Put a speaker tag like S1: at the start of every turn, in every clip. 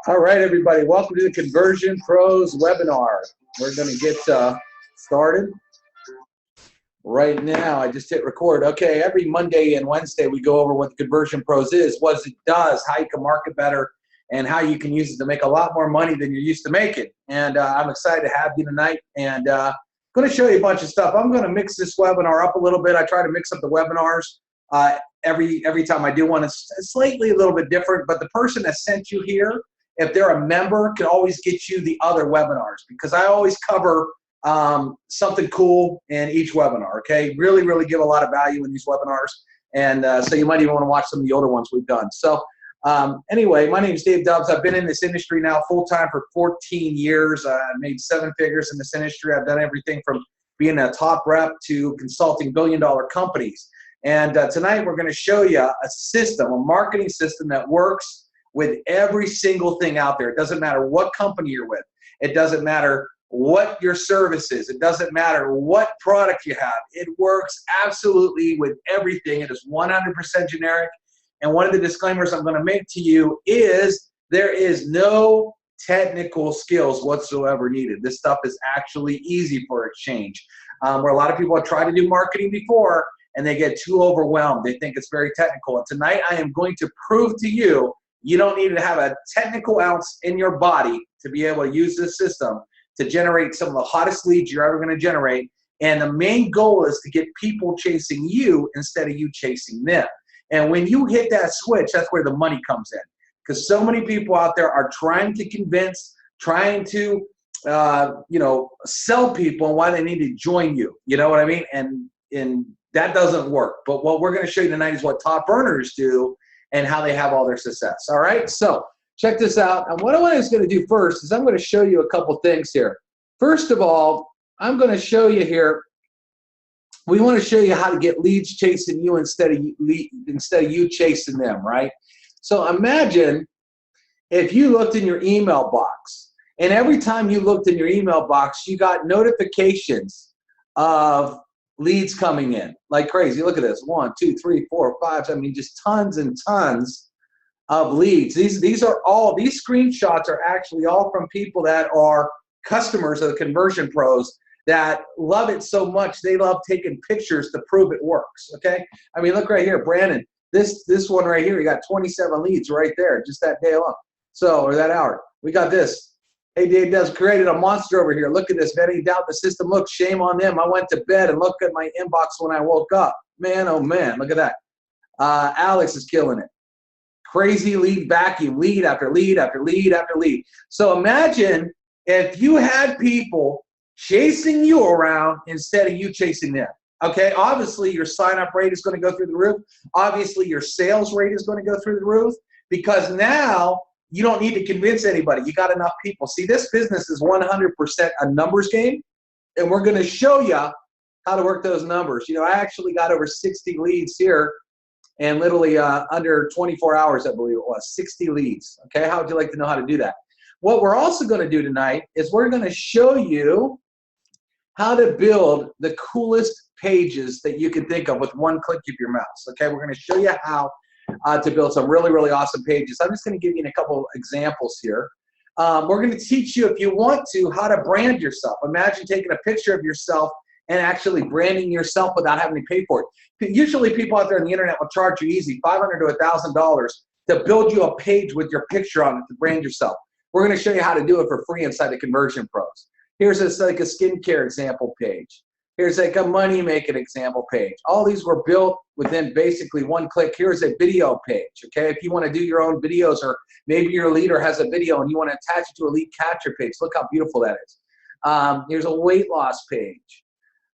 S1: All right, everybody, welcome to the Conversion Pros webinar. We're going to get started right now. I just hit record. Okay, every Monday and Wednesday we go over what the Conversion Pros is, what it does, how you can market better, and how you can use it to make a lot more money than you're used to making. And I'm excited to have you tonight, and I'm going to show you a bunch of stuff. I'm going to mix this webinar up a little bit. I try to mix up the webinars every time I do one. It's slightly a little bit different, but the person that sent you here, if they're a member, can always get you the other webinars, because I always cover something cool in each webinar, okay? Really give a lot of value in these webinars, and so you might even want to watch some of the older ones we've done. So anyway, my name is Dave Dubbs. I've been in this industry now full-time for 14 years. I made 7 figures in this industry. I've done everything from being a top rep to consulting billion-dollar companies. And tonight we're going to show you a system, a marketing system that works with every single thing out there. It doesn't matter what company you're with. It doesn't matter what your service is. It doesn't matter what product you have. It works absolutely with everything. It is 100% generic. And one of the disclaimers I'm going to make to you is there is no technical skills whatsoever needed. This stuff is actually easy for exchange. Where a lot of people have tried to do marketing before and they get too overwhelmed. They think it's very technical. And tonight I am going to prove to you, you don't need to have a technical ounce in your body to be able to use this system to generate some of the hottest leads you're ever going to generate. And the main goal is to get people chasing you instead of you chasing them. And when you hit that switch, that's where the money comes in. Because so many people out there are trying to convince, trying to, sell people on why they need to join you. You know what I mean? And that doesn't work. But what we're going to show you tonight is what top earners do and how they have all their success. All right, so check this out. And what I was going to do first is I'm going to show you a couple things here. First of all, I'm going to show you here, we want to show you how to get leads chasing you instead of you chasing them, right? So imagine if you looked in your email box, and every time you looked in your email box, you got notifications of leads coming in like crazy. Look at this, 1, 2, 3, 4, 5. I mean, just tons and tons of leads. These screenshots are actually all from people that are customers of the Conversion Pros that love it so much they love taking pictures to prove it works. Okay, I mean, look right here, Brandon. This one right here, you got 27 leads right there just that day alone. So, or that hour. We got this. Hey, Dave Dubbs created a monster over here. Look at this. If any doubt the system, look, shame on them. I went to bed and looked at my inbox when I woke up. Man, oh man, look at that. Alex is killing it. Crazy lead vacuum, lead after lead after lead after lead. So imagine if you had people chasing you around instead of you chasing them. Okay, obviously your sign-up rate is going to go through the roof. Obviously your sales rate is going to go through the roof, because now you don't need to convince anybody. You got enough people. See, this business is 100% a numbers game, and we're going to show you how to work those numbers. You know, I actually got over 60 leads here, and literally under 24 hours, I believe it was, 60 leads. Okay, how would you like to know how to do that? What we're also going to do tonight is we're going to show you how to build the coolest pages that you can think of with one click of your mouse. Okay, we're going to show you how to build some really awesome pages. I'm just going to give you a couple examples here. We're going to teach you, if you want to, how to brand yourself. Imagine taking a picture of yourself and actually branding yourself without having to pay for it. Usually people out there on the internet will charge you easy $500 to $1,000 to build you a page with your picture on it to brand yourself. We're going to show you how to do it for free inside the Conversion Pros. Here's like a skincare example page. Here's like a money-making example page. All these were built within basically one click. Here's a video page, okay? If you want to do your own videos, or maybe your leader has a video and you want to attach it to a lead capture page, look how beautiful that is. Here's a weight loss page,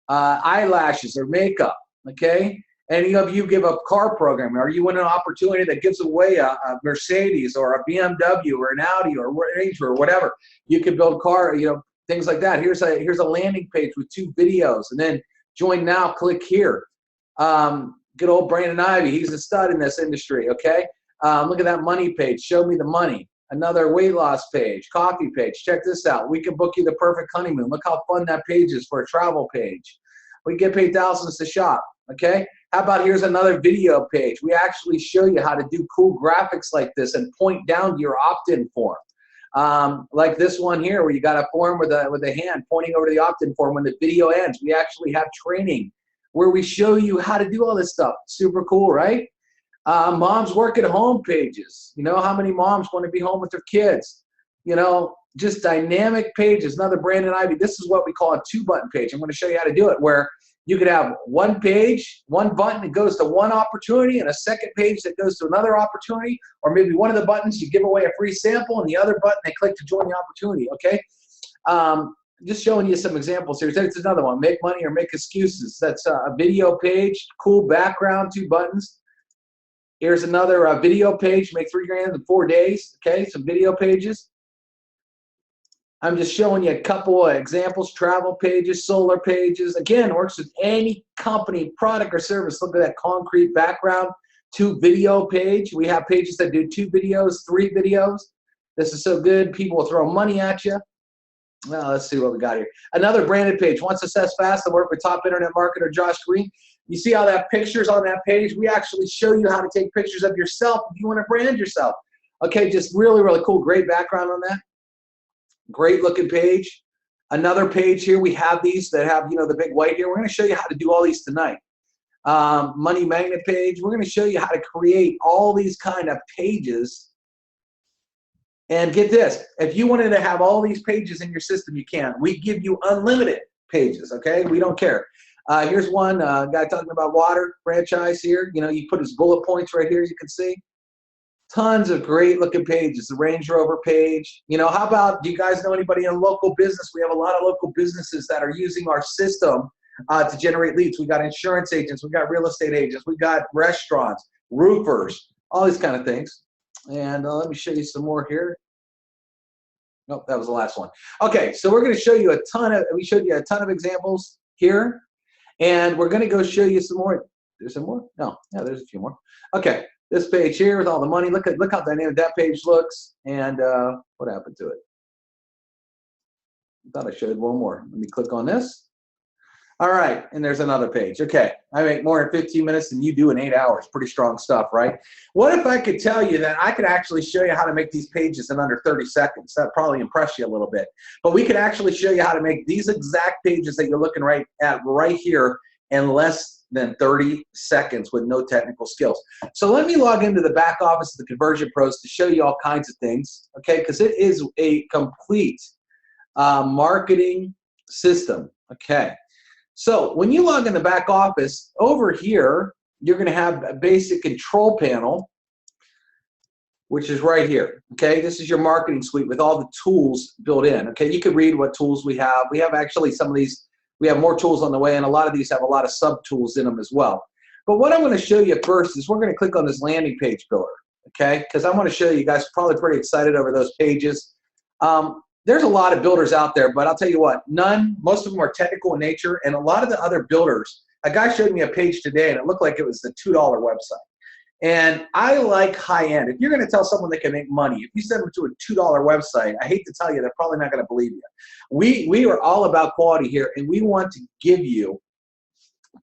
S1: eyelashes or makeup, okay? Any of you give a car program, or you win an opportunity that gives away a Mercedes or a BMW or an Audi or Range or whatever. You can build car, things like that. Here's a landing page with 2 videos, and then join now, click here. Good old Brandon Ivey, he's a stud in this industry, okay? Look at that money page, show me the money. Another weight loss page, coffee page, check this out. We can book you the perfect honeymoon. Look how fun that page is for a travel page. We get paid thousands to shop, okay? How about here's another video page. We actually show you how to do cool graphics like this and point down to your opt-in form. Like this one here where you got a form with a hand pointing over to the opt-in form. When the video ends, we actually have training where we show you how to do all this stuff. Super cool, right? Moms work at home pages. You know, how many moms want to be home with their kids? You know, just dynamic pages. Another Brandon Ivy. This is what we call a 2-button page. I'm going to show you how to do it, where you could have one page, one button that goes to one opportunity, and a second page that goes to another opportunity, or maybe one of the buttons you give away a free sample, and the other button they click to join the opportunity. Okay, just showing you some examples here. There's another one: make money or make excuses. That's a video page, cool background, 2 buttons. Here's another video page: make $3 grand in 4 days. Okay, some video pages. I'm just showing you a couple of examples: travel pages, solar pages. Again, works with any company, product, or service. Look at that concrete background, 2 video page. We have pages that do 2 videos, 3 videos. This is so good, people will throw money at you. Well, let's see what we got here. Another branded page. Want success fast? I work with top internet marketer Josh Green. You see how that picture's on that page? We actually show you how to take pictures of yourself if you want to brand yourself. Okay, just really, really cool. Great background on that. Great looking page. Another page here, we have these that have, you know, the big white here. We're going to show you how to do all these tonight. Money magnet page. We're going to show you how to create all these kind of pages. And get this, if you wanted to have all these pages in your system, you can. We give you unlimited pages, okay? We don't care. Here's one guy talking about water franchise here. You know, you put his bullet points right here, you can see. Tons of great looking pages. The Range Rover page. You know, how about, do you guys know anybody in local business? We have a lot of local businesses that are using our system to generate leads. We got insurance agents. We got real estate agents. We got restaurants, roofers, all these kind of things. And let me show you some more here. Nope, that was the last one. Okay, so we're going to show you we showed you a ton of examples here. And we're going to go show you some more. There's some more? No, yeah, there's a few more. Okay. This page here with all the money. Look how dynamic that page looks. And what happened to it? I thought I showed one more. Let me click on this. All right, and there's another page. Okay, I make more in 15 minutes than you do in 8 hours. Pretty strong stuff, right? What if I could tell you that I could actually show you how to make these pages in under 30 seconds? That'd probably impress you a little bit. But we could actually show you how to make these exact pages that you're looking right here in less than 30 seconds with no technical skills. So let me log into the back office of the Conversion Pros to show you all kinds of things, okay? Because it is a complete marketing system, okay? So when you log in the back office, over here, you're going to have a basic control panel, which is right here, okay? This is your marketing suite with all the tools built in, okay? You can read what tools we have. We have actually some of these. We have more tools on the way, and a lot of these have a lot of sub-tools in them as well. But what I'm going to show you first is we're going to click on this landing page builder, okay? Because I want to show you guys are probably pretty excited over those pages. There's a lot of builders out there, but I'll tell you what, most of them are technical in nature, and a lot of the other builders, a guy showed me a page today, and it looked like it was the $2 website. And I like high-end. If you're going to tell someone they can make money, if you send them to a $2 website, I hate to tell you, they're probably not going to believe you. We are all about quality here, and we want to give you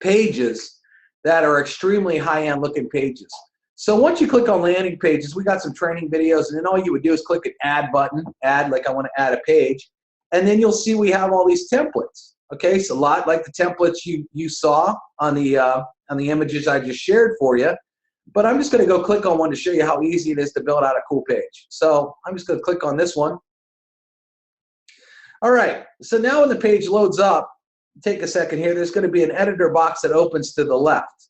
S1: pages that are extremely high-end looking pages. So once you click on landing pages, we got some training videos, and then all you would do is click an add button, add, like I want to add a page, and then you'll see we have all these templates. Okay, so a lot like the templates you saw on the images I just shared for you. But I'm just going to go click on one to show you how easy it is to build out a cool page. So I'm just going to click on this one. All right, so now when the page loads up, take a second here, there's going to be an editor box that opens to the left.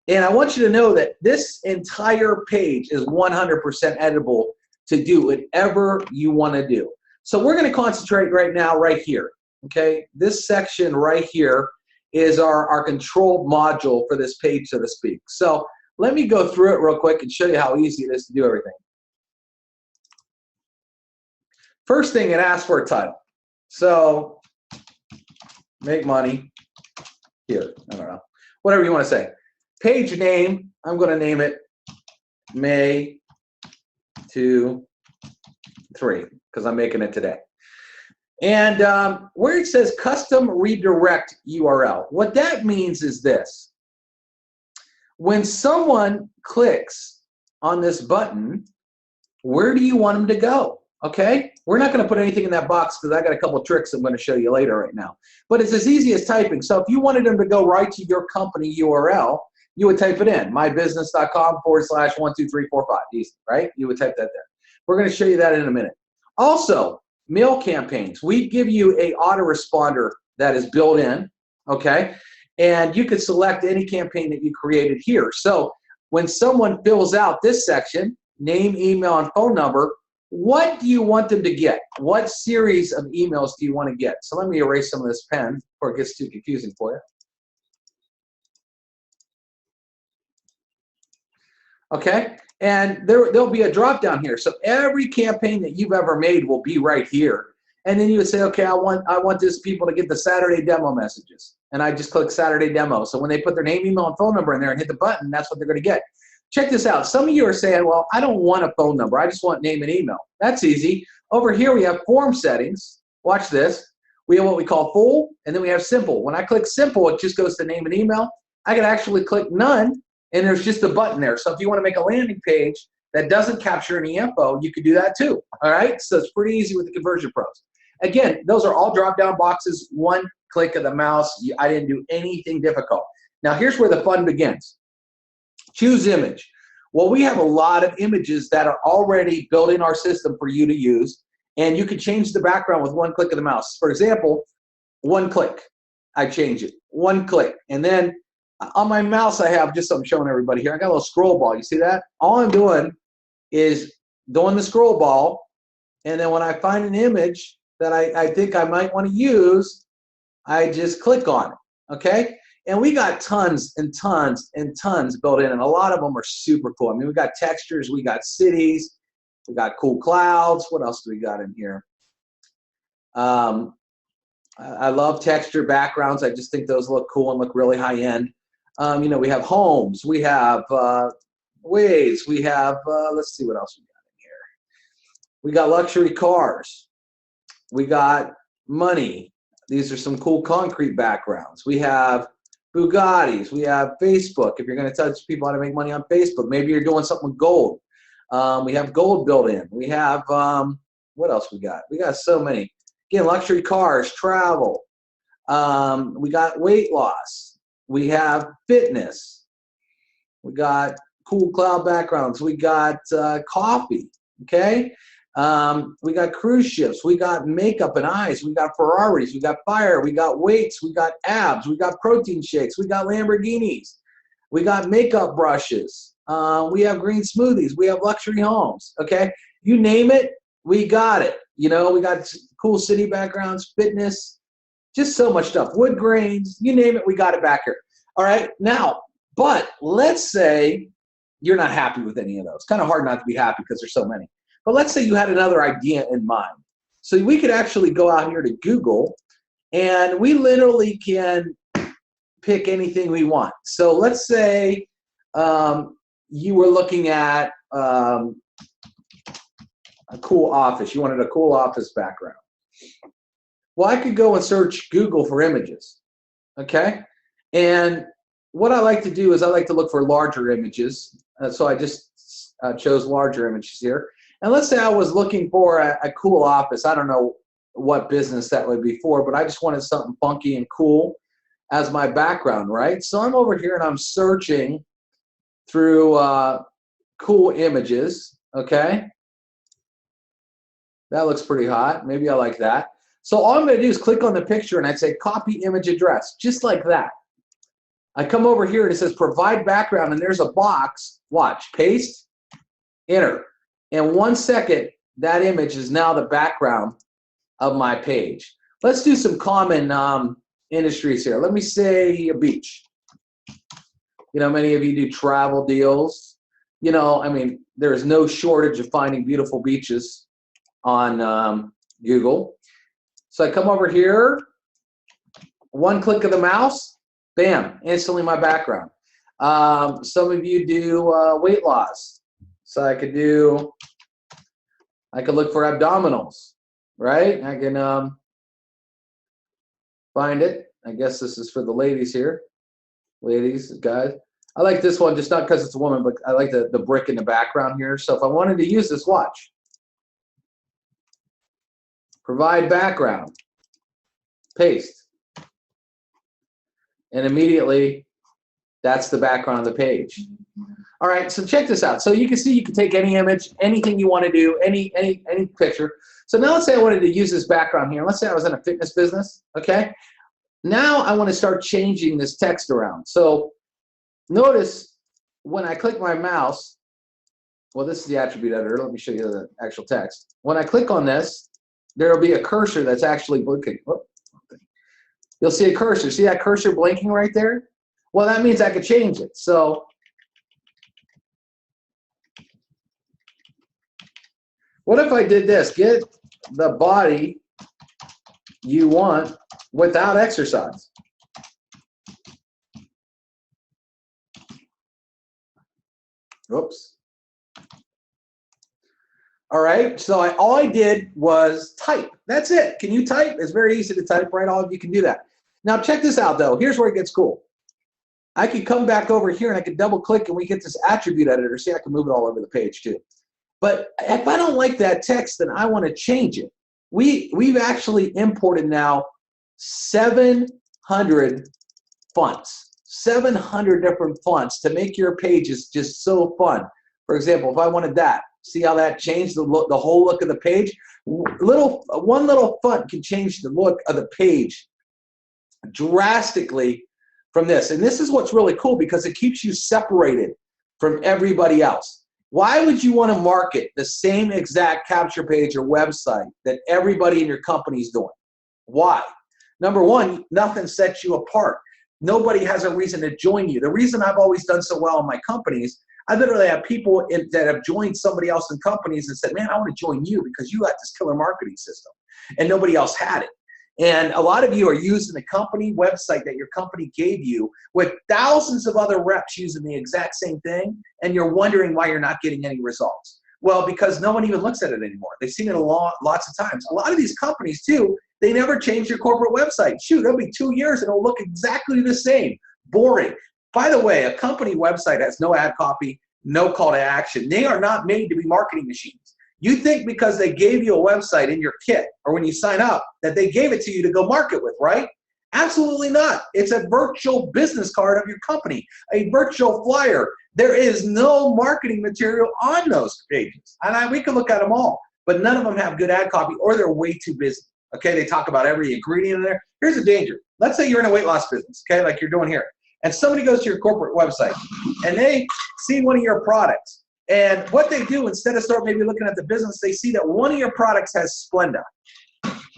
S1: And I want you to know that this entire page is 100% editable to do whatever you want to do. So we're going to concentrate right now right here, okay? This section right here is our control module for this page, so to speak. So let me go through it real quick and show you how easy it is to do everything. First thing, it asks for a title. So make money here. I don't know. Whatever you want to say. Page name, I'm going to name it May 2, 3 because I'm making it today. And where it says custom redirect URL, what that means is this. When someone clicks on this button, where do you want them to go? Okay, we're not going to put anything in that box because I got a couple of tricks I'm going to show you later right now. But it's as easy as typing. So if you wanted them to go right to your company URL, you would type it in, mybusiness.com/12345. Easy, right? You would type that there. We're going to show you that in a minute. Also, mail campaigns. We give you a autoresponder that is built in, okay? And you could select any campaign that you created here. So when someone fills out this section, name, email, and phone number, what do you want them to get? What series of emails do you want to get? So let me erase some of this pen before it gets too confusing for you. Okay, and there'll be a drop down here. So every campaign that you've ever made will be right here. And then you would say, okay, I want these people to get the Saturday demo messages. And I just click Saturday demo. So when they put their name, email, and phone number in there and hit the button, that's what they're going to get. Check this out. Some of you are saying, well, I don't want a phone number. I just want name and email. That's easy. Over here, we have form settings. Watch this. We have what we call full, and then we have simple. When I click simple, it just goes to name and email. I can actually click none, and there's just a button there. So if you want to make a landing page that doesn't capture any info, you could do that too. All right? So it's pretty easy with the Conversion Pros. Again, those are all drop-down boxes, one click of the mouse. I didn't do anything difficult. Now, here's where the fun begins. Choose image. Well, we have a lot of images that are already built in our system for you to use, and you can change the background with one click of the mouse. For example, one click, I change it. One click. And then on my mouse, I have just something showing everybody here. I got a little scroll ball. You see that? All I'm doing is doing the scroll ball, and then when I find an image that I think I might want to use, I just click on it, okay? And we got tons and tons and tons built in, and a lot of them are super cool. I mean, we got textures, we got cities, we got cool clouds. What else do we got in here? I love texture backgrounds. I just think those look cool and look really high end. You know, we have homes, we have ways, we have, let's see what else we got in here. We got luxury cars. We got money. These are some cool concrete backgrounds. We have Bugattis. We have Facebook. If you're going to teach people how to make money on Facebook, maybe you're doing something with gold. We have gold built in. We have, what else we got? We got so many. Again, luxury cars, travel. We got weight loss. We have fitness. We got cool cloud backgrounds. We got coffee, okay? We got cruise ships. We got makeup and eyes. We got Ferraris. We got fire. We got weights. We got abs. We got protein shakes. We got Lamborghinis. We got makeup brushes. We have green smoothies. We have luxury homes, okay? You name it, we got it. You know, we got cool city backgrounds, fitness, just so much stuff. Wood grains, you name it, we got it back here. All right, now, but let's say you're not happy with any of those. Kind of hard not to be happy because there's so many. But let's say you had another idea in mind. So we could actually go out here to Google, and we literally can pick anything we want. So let's say you were looking at a cool office. You wanted a cool office background. Well, I could go and search Google for images, okay? And what I like to do is I like to look for larger images. So I just chose larger images here. And let's say I was looking for a cool office. I don't know what business that would be for, but I just wanted something funky and cool as my background, right? So I'm over here and I'm searching through cool images, okay? That looks pretty hot. Maybe I like that. So all I'm going to do is click on the picture and I'd say copy image address, just like that. I come over here and it says provide background, and there's a box. Watch, paste, enter. In 1 second, that image is now the background of my page. Let's do some common industries here. Let me say a beach. You know, many of you do travel deals. You know, I mean, there's no shortage of finding beautiful beaches on Google. So I come over here, one click of the mouse, bam, instantly my background. Some of you do weight loss. So I could look for abdominals, right? I can find it. I guess this is for the ladies here. Ladies, guys. I like this one just not because it's a woman, but I like the brick in the background here. So if I wanted to use this, watch. Provide background. Paste. And immediately, that's the background of the page. All right, so check this out. So you can see you can take any image, anything you want to do, any picture. So now let's say I wanted to use this background here. Let's say I was in a fitness business, okay? Now I want to start changing this text around. So notice when I click my mouse, well, this is the attribute editor. Let me show you the actual text. When I click on this, there will be a cursor that's actually blinking. You'll see a cursor. See that cursor blinking right there? Well, that means I could change it. So what if I did this? Get the body you want without exercise. Oops. All right, so all I did was type. That's it. Can you type? It's very easy to type, right? All of you can do that. Now check this out, though. Here's where it gets cool. I could come back over here and I could double click and we get this attribute editor. See, I can move it all over the page too. But if I don't like that text, then I want to change it. We've actually imported now 700 fonts, 700 different fonts to make your pages just so fun. For example, if I wanted that, see how that changed the whole look of the page? One little font can change the look of the page drastically from this. And this is what's really cool because it keeps you separated from everybody else. Why would you want to market the same exact capture page or website that everybody in your company is doing? Why? Number one, nothing sets you apart. Nobody has a reason to join you. The reason I've always done so well in my companies, I literally have people that have joined somebody else in companies and said, man, I want to join you because you got this killer marketing system. And nobody else had it. And a lot of you are using the company website that your company gave you with thousands of other reps using the exact same thing, and you're wondering why you're not getting any results. Well, because no one even looks at it anymore. They've seen it lots of times. A lot of these companies, too, they never change their corporate website. Shoot, it'll be 2 years and it'll look exactly the same. Boring. By the way, a company website has no ad copy, no call to action. They are not made to be marketing machines. You think because they gave you a website in your kit or when you sign up that they gave it to you to go market with, right? Absolutely not. It's a virtual business card of your company, a virtual flyer. There is no marketing material on those pages. And we can look at them all, but none of them have good ad copy or they're way too busy. Okay, they talk about every ingredient in there. Here's the danger. Let's say you're in a weight loss business, okay, like you're doing here. And somebody goes to your corporate website and they see one of your products. And what they do, instead of start maybe looking at the business, they see that one of your products has Splenda.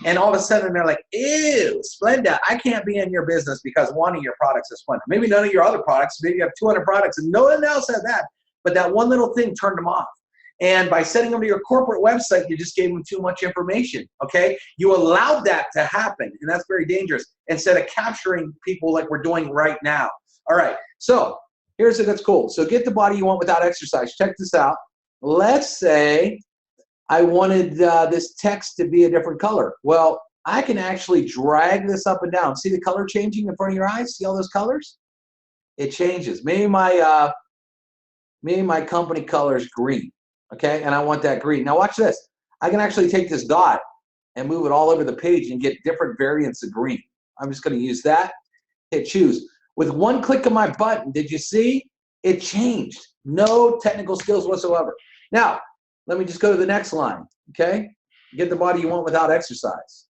S1: And all of a sudden they're like, ew, Splenda, I can't be in your business because one of your products is Splenda. Maybe none of your other products, maybe you have 200 products and no one else has that. But that one little thing turned them off. And by sending them to your corporate website, you just gave them too much information, okay? You allowed that to happen, and that's very dangerous, instead of capturing people like we're doing right now. All right, so here's it that's cool. So get the body you want without exercise. Check this out. Let's say I wanted this text to be a different color. Well, I can actually drag this up and down. See the color changing in front of your eyes? See all those colors? It changes. Maybe my company color is green, okay? And I want that green. Now watch this. I can actually take this dot and move it all over the page and get different variants of green. I'm just going to use that. Hit choose. With one click of my button, did you see? It changed. No technical skills whatsoever. Now, let me just go to the next line, okay? Get the body you want without exercise.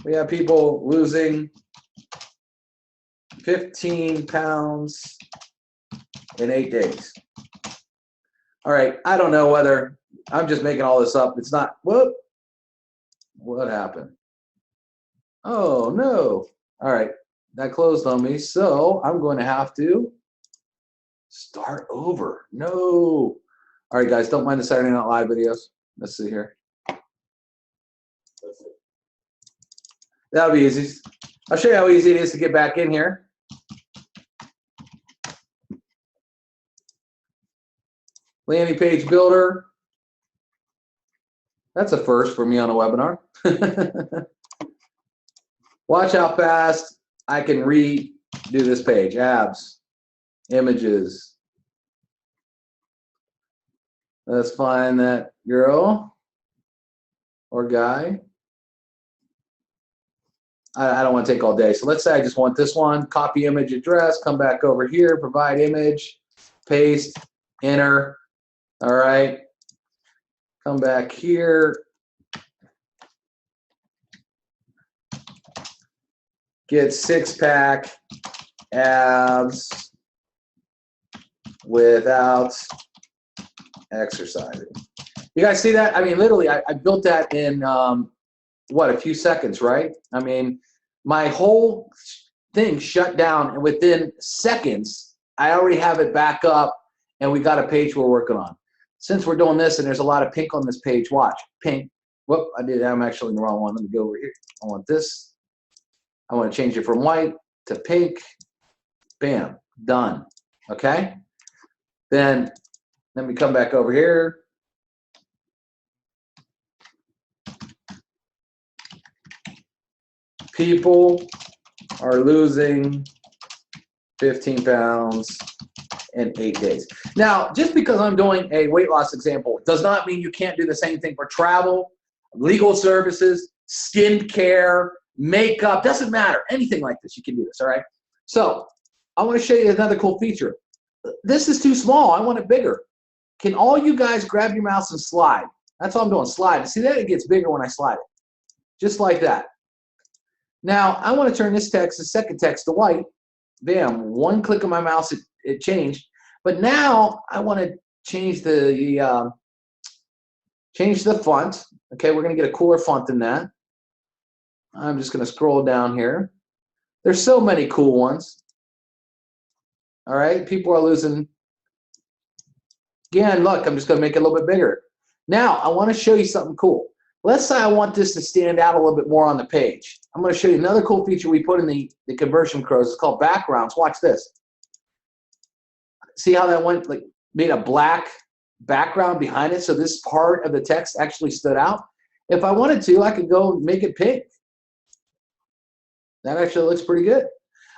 S1: We have people losing 15 pounds in 8 days. All right, I don't know whether I'm just making all this up. It's not, whoop, what happened? Oh, no. All right, that closed on me, so I'm going to have to start over. No. All right, guys, don't mind the Saturday Night Live videos. Let's see here. That'll be easy. I'll show you how easy it is to get back in here. Landing page builder. That's a first for me on a webinar. Watch how fast I can redo this page. Abs, images. Let's find that girl or guy. I don't want to take all day. So let's say I just want this one. Copy image address. Come back over here. Provide image. Paste. Enter. All right. Come back here. Get six-pack abs without exercising. You guys see that? I mean, literally, I built that in, what, a few seconds, right? I mean, my whole thing shut down, and within seconds, I already have it back up, and we got a page we're working on. Since we're doing this, and there's a lot of pink on this page, watch. Pink. Whoop, I'm actually in the wrong one. Let me go over here. I want this. I want to change it from white to pink. Bam. Done. Okay? Then let me come back over here. People are losing 15 pounds in 8 days. Now, just because I'm doing a weight loss example does not mean you can't do the same thing for travel, legal services, skin care, makeup, doesn't matter. Anything like this, you can do this, all right? So I want to show you another cool feature. This is too small. I want it bigger. Can all you guys grab your mouse and slide? That's all I'm doing, slide. See that? It gets bigger when I slide it. Just like that. Now, I want to turn this text, the second text, to white. Bam, one click of my mouse, it changed. But now I want to change the font. Okay, we're going to get a cooler font than that. I'm just going to scroll down here. There's so many cool ones. All right, people are losing. Again, look, I'm just going to make it a little bit bigger. Now, I want to show you something cool. Let's say I want this to stand out a little bit more on the page. I'm going to show you another cool feature we put in the Conversion Pros. It's called backgrounds. Watch this. See how that went, like, made a black background behind it, so this part of the text actually stood out? If I wanted to, I could go make it pink. That actually looks pretty good.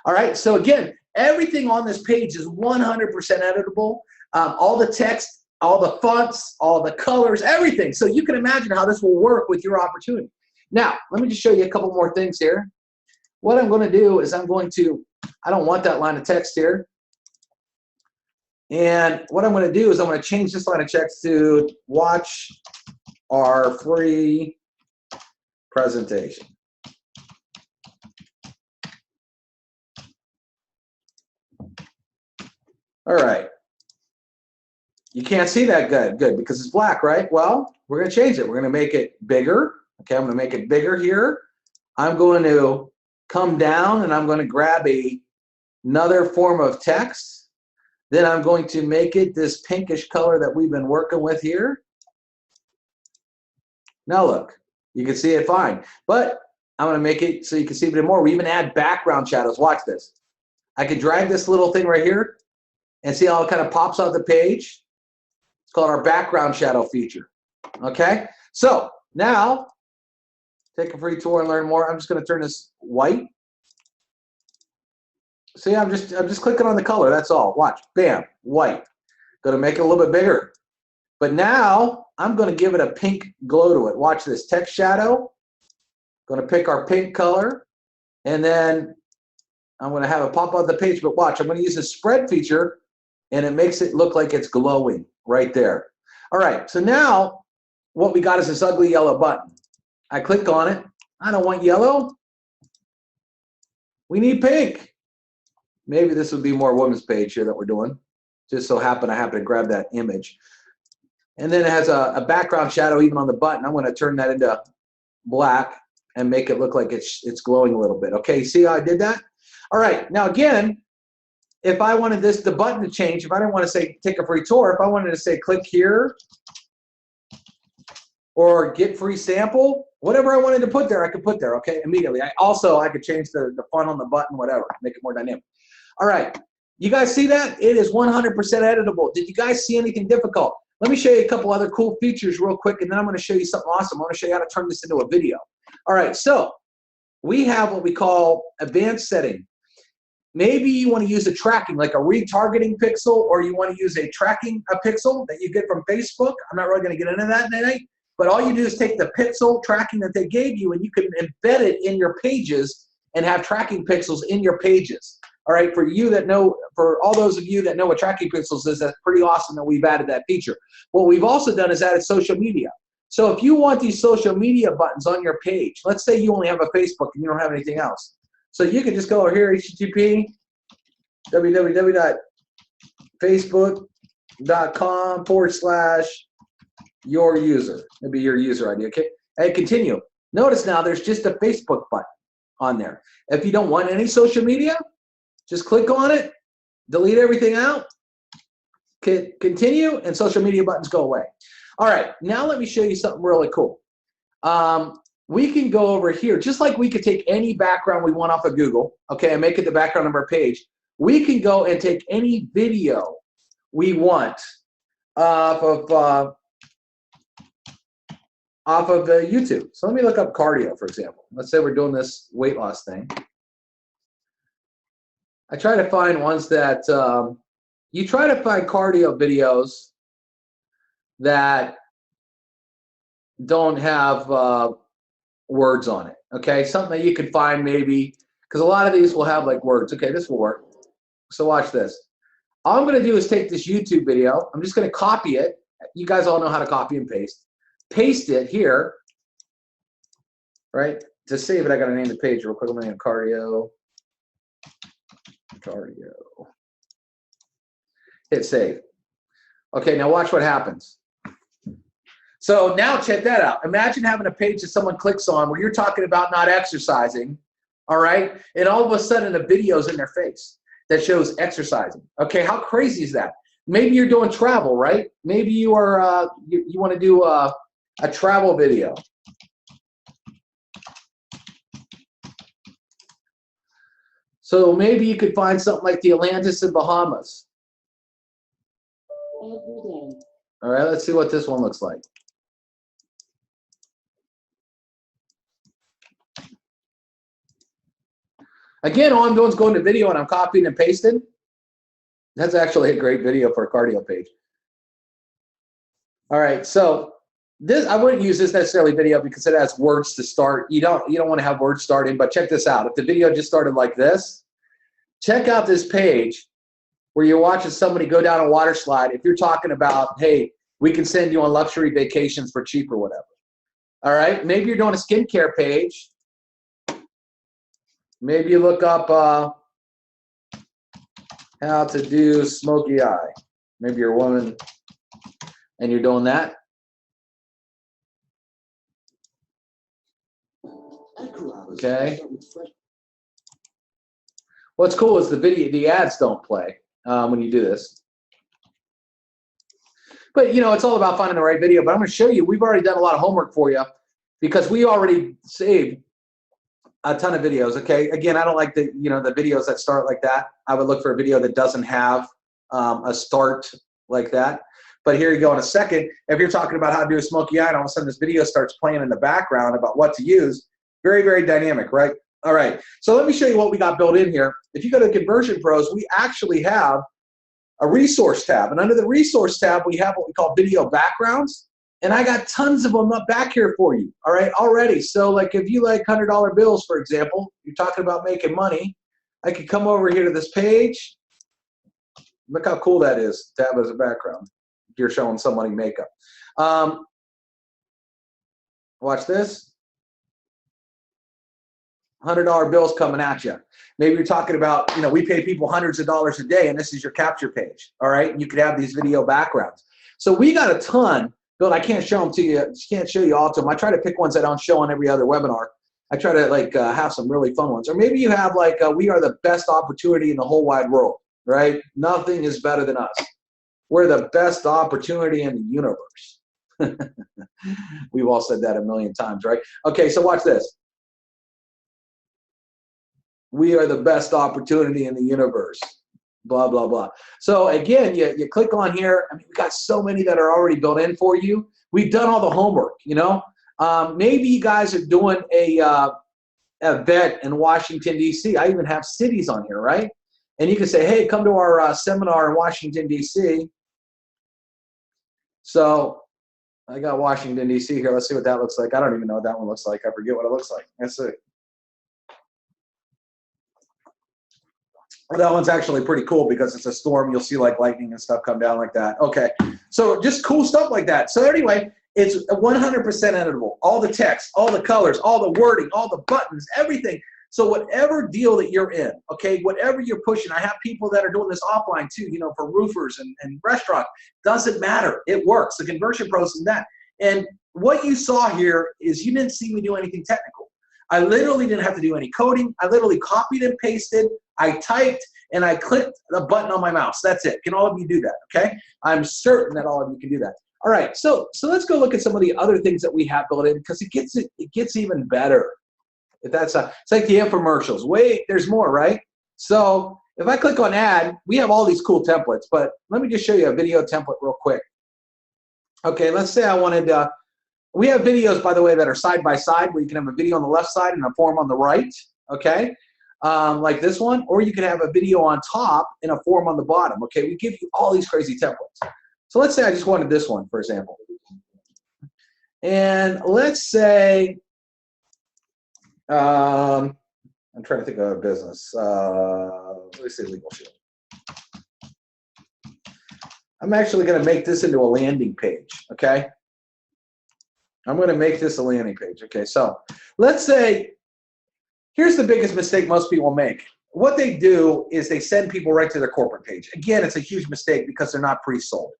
S1: All right, so again, everything on this page is 100% editable. All the text, all the fonts, all the colors, everything. So you can imagine how this will work with your opportunity. Now, let me just show you a couple more things here. What I'm going to do is I don't want that line of text here. And what I'm going to do is I'm going to change this line of text to watch our free presentation. All right. You can't see that good because it's black, right? Well, we're going to change it. We're going to make it bigger. Okay, I'm going to make it bigger here. I'm going to come down and I'm going to grab another form of text. Then I'm going to make it this pinkish color that we've been working with here. Now look, you can see it fine. But I'm going to make it so you can see a bit more. We even add background shadows. Watch this. I can drag this little thing right here and see how it kind of pops out the page. It's called our background shadow feature. Okay? So now, take a free tour and learn more. I'm just going to turn this white. See, I'm just clicking on the color. That's all. Watch. Bam. White. Going to make it a little bit bigger. But now I'm going to give it a pink glow to it. Watch this. Text shadow. Going to pick our pink color. And then I'm going to have it pop out the page. But watch. I'm going to use the spread feature. And it makes it look like it's glowing right there. All right. So now what we got is this ugly yellow button. I click on it. I don't want yellow. We need pink. Maybe this would be more women's page here that we're doing. Just so I happen to grab that image. And then it has a background shadow even on the button. I'm going to turn that into black and make it look like it's glowing a little bit. Okay, see how I did that? All right, now again, if I wanted the button to change, if I didn't want to say take a free tour, if I wanted to say click here or get free sample, whatever I wanted to put there, I could put there, okay, immediately. I could change the font on the button, whatever, make it more dynamic. All right, you guys see that? It is 100% editable. Did you guys see anything difficult? Let me show you a couple other cool features real quick, and then I'm going to show you something awesome. I want to show you how to turn this into a video. All right, so we have what we call advanced setting. Maybe you want to use a tracking, like a retargeting pixel, or you want to use a pixel that you get from Facebook. I'm not really going to get into that tonight, but all you do is take the pixel tracking that they gave you, and you can embed it in your pages and have tracking pixels in your pages. All right, for all those of you that know what tracking pixels is, that's pretty awesome that we've added that feature. What we've also done is added social media. So if you want these social media buttons on your page, let's say you only have a Facebook and you don't have anything else. So you can just go over here, HTTP www.facebook.com/your user. Maybe your user ID, okay? And continue. Notice now there's just a Facebook button on there. If you don't want any social media, just click on it, delete everything out, continue, and social media buttons go away. All right, now let me show you something really cool. We can go over here, just like we could take any background we want off of Google, okay, and make it the background of our page. We can go and take any video we want off of YouTube. So let me look up cardio, for example. Let's say we're doing this weight loss thing. I try to find ones that, you try to find cardio videos that don't have words on it, okay? Something that you could find maybe, because a lot of these will have like words. Okay, this will work. So watch this. All I'm gonna do is take this YouTube video. I'm just gonna copy it. You guys all know how to copy and paste. Paste it here, right? To save it, I gotta name the page real quick. I'm gonna name cardio. Hit save. Okay, now watch what happens. So now check that out. Imagine having a page that someone clicks on where you're talking about not exercising, all right? And all of a sudden a video's in their face that shows exercising. Okay, how crazy is that? Maybe you're doing travel, right? Maybe you are you want to do a travel video. So maybe you could find something like the Atlantis in Bahamas. All right, let's see what this one looks like. Again, all I'm doing is going to video and I'm copying and pasting. That's actually a great video for a cardio page. All right, so this, I wouldn't use this necessarily video because it has words to start. You don't want to have words starting, but check this out. If the video just started like this, check out this page where you're watching somebody go down a water slide. If you're talking about, hey, we can send you on luxury vacations for cheap or whatever. All right, maybe you're doing a skincare page. Maybe you look up how to do smoky eye. Maybe you're a woman and you're doing that. Okay. What's cool is the ads don't play when you do this. But, you know, it's all about finding the right video. But I'm going to show you, we've already done a lot of homework for you because we already saved a ton of videos, okay? Again, I don't like the videos that start like that. I would look for a video that doesn't have a start like that. But here you go in a second. If you're talking about how to do a smoky eye, and all of a sudden this video starts playing in the background about what to use. Very, very dynamic, right? All right, so let me show you what we got built in here. If you go to Conversion Pros, we actually have a resource tab. And under the resource tab, we have what we call video backgrounds. And I got tons of them up back here for you, all right, already. So like if you like $100 bills, for example, you're talking about making money, I could come over here to this page. Look how cool that is to have as a background. You're showing somebody makeup. Watch this. $100 bills coming at you. Maybe you're talking about, you know, we pay people hundreds of dollars a day and this is your capture page, all right? And you could have these video backgrounds. So we got a ton. Bill, I can't show them to you. Can't show you all to them. I try to pick ones I don't show on every other webinar. I try to like have some really fun ones. Or maybe you have like, we are the best opportunity in the whole wide world, right? Nothing is better than us. We're the best opportunity in the universe. We've all said that a million times, right? Okay, so watch this. We are the best opportunity in the universe. Blah, blah, blah. So again, you click on here. I mean, we got so many that are already built in for you. We've done all the homework, you know. Maybe you guys are doing a event in Washington, D.C. I even have cities on here, right? And you can say, hey, come to our seminar in Washington, D.C. So I got Washington, D.C. here. Let's see what that looks like. I don't even know what that one looks like. I forget what it looks like. Let's see. That one's actually pretty cool because it's a storm. You'll see like lightning and stuff come down like that. Okay, so just cool stuff like that. So anyway, it's 100% editable. All the text, all the colors, all the wording, all the buttons, everything. So whatever deal that you're in, okay, whatever you're pushing, I have people that are doing this offline too, you know, for roofers and restaurants. Doesn't matter. It works. The conversion process is that. And what you saw here is you didn't see me do anything technical. I literally didn't have to do any coding. I literally copied and pasted. I typed and I clicked the button on my mouse. That's it. Can all of you do that? Okay. I'm certain that all of you can do that. All right. So let's go look at some of the other things that we have built in because it gets even better. If that's it's like the infomercials. Wait, there's more, right? So if I click on add, we have all these cool templates, but let me just show you a video template real quick. Okay. Let's say I wanted we have videos, by the way, that are side by side where you can have a video on the left side and a form on the right, okay, like this one, or you can have a video on top and a form on the bottom, okay? We give you all these crazy templates. So let's say I just wanted this one, for example. And let's say, I'm trying to think of a business. Let me say Legal Shield. I'm actually going to make this into a landing page, okay? I'm going to make this a landing page. Okay, so let's say, here's the biggest mistake most people make. What they do is they send people right to their corporate page. Again, it's a huge mistake because they're not pre-sold.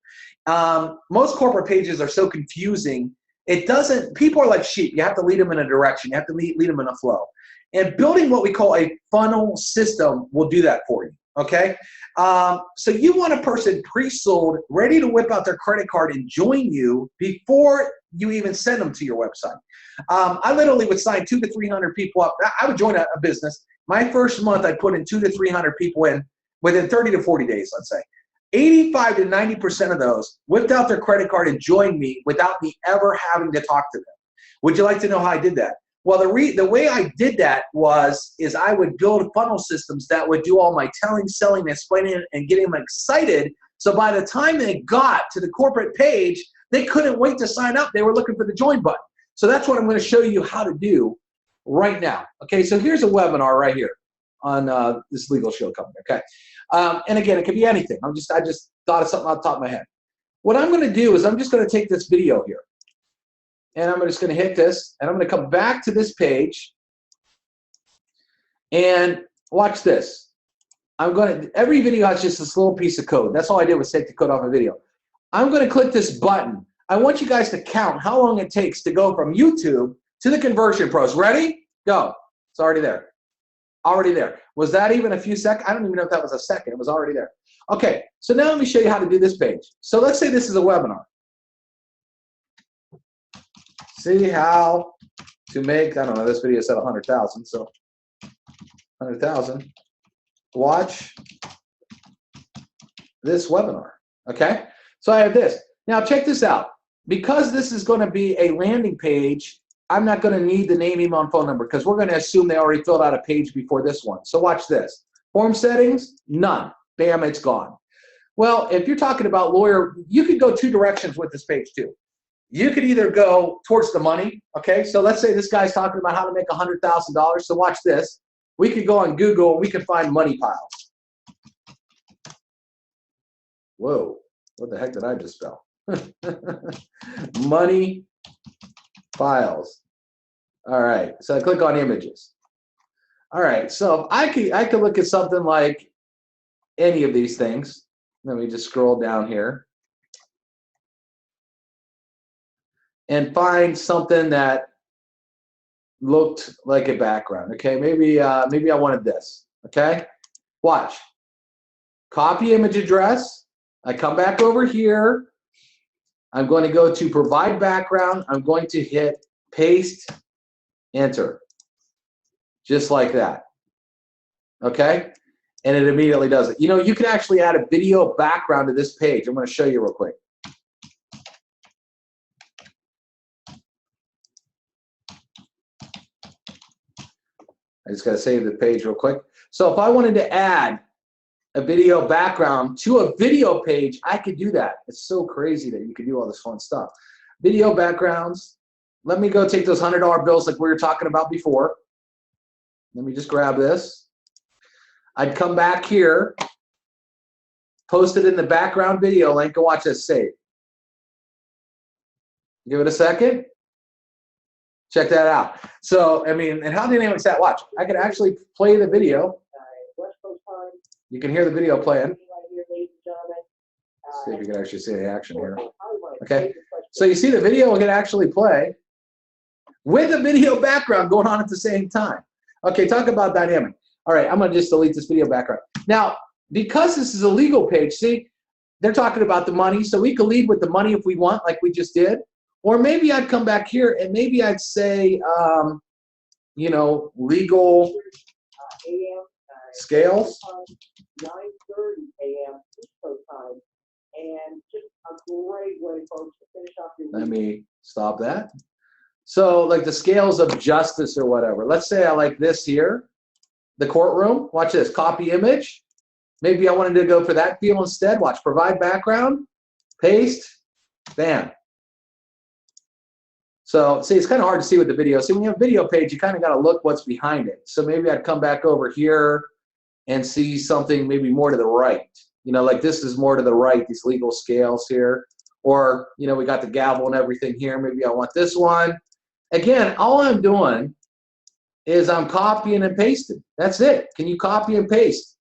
S1: Most corporate pages are so confusing. People are like sheep. You have to lead them in a direction. You have to lead them in a flow. And building what we call a funnel system will do that for you. Okay, so you want a person pre-sold, ready to whip out their credit card and join you before you even send them to your website. I literally would sign 200 to 300 people up. I would join a business. My first month, I put in 200 to 300 people in within 30 to 40 days, let's say. 85 to 90% of those whipped out their credit card and joined me without me ever having to talk to them. Would you like to know how I did that? Well, the way I did that is I would build funnel systems that would do all my telling, selling, explaining, and getting them excited. So by the time they got to the corporate page, they couldn't wait to sign up. They were looking for the join button. So that's what I'm going to show you how to do right now. Okay, so here's a webinar right here on this Legal Shield company. Okay, and again, it could be anything. I just thought of something off the top of my head. What I'm going to do is I'm just going to take this video here. And I'm just going to hit this, and I'm going to come back to this page, and watch this. Every video has just this little piece of code. That's all I did was take the code off a video. I'm going to click this button. I want you guys to count how long it takes to go from YouTube to the Conversion Pros. Ready? Go. It's already there. Already there. Was that even a few seconds? I don't even know if that was a second. It was already there. Okay, so now let me show you how to do this page. So let's say this is a webinar. See how to make, I don't know, this video said 100,000, so 100,000. Watch this webinar, okay? So I have this. Now check this out. Because this is going to be a landing page, I'm not going to need the name, email, and phone number because we're going to assume they already filled out a page before this one. So watch this. Form settings, none. Bam, it's gone. Well, if you're talking about lawyer, you could go two directions with this page too. You could either go towards the money, okay? So let's say this guy's talking about how to make $100,000. So watch this. We could go on Google and we could find money piles. Whoa, what the heck did I just spell? Money files. All right, so I click on images. All right, so I could look at something like any of these things. Let me just scroll down here and find something that looked like a background. Okay, maybe I wanted this. Okay, watch. Copy image address. I come back over here. I'm going to go to provide background. I'm going to hit paste, enter, just like that. Okay, and it immediately does it. You know, you can actually add a video background to this page. I'm going to show you real quick. I just got to save the page real quick. So if I wanted to add a video background to a video page, I could do that. It's so crazy that you can do all this fun stuff. Video backgrounds. Let me go take those $100 bills like we were talking about before. Let me just grab this. I'd come back here, post it in the background video link, and watch this save. Give it a second. Check that out. So, I mean, and how dynamic is that? Watch. I can actually play the video. You can hear the video playing. Let's see if you can actually see the action here. Okay. So you see the video can actually play with a video background going on at the same time. Okay, talk about dynamic. All right, I'm going to just delete this video background. Now, because this is a legal page, see, they're talking about the money, so we can lead with the money if we want, like we just did. Or maybe I'd come back here and maybe I'd say, you know, legal scales.
S2: 9:30 a.m. East Coast time, and just a great way, folks, to finish off your week.
S1: Let me stop that. So, like the scales of justice or whatever. Let's say I like this here, the courtroom. Watch this, copy image. Maybe I wanted to go for that feel instead. Watch, provide background, paste, bam. So, see, it's kind of hard to see with the video. See, when you have a video page, you kind of got to look what's behind it. So maybe I'd come back over here and see something maybe more to the right. You know, like this is more to the right, these legal scales here. Or, you know, we got the gavel and everything here. Maybe I want this one. Again, all I'm doing is I'm copying and pasting. That's it. Can you copy and paste?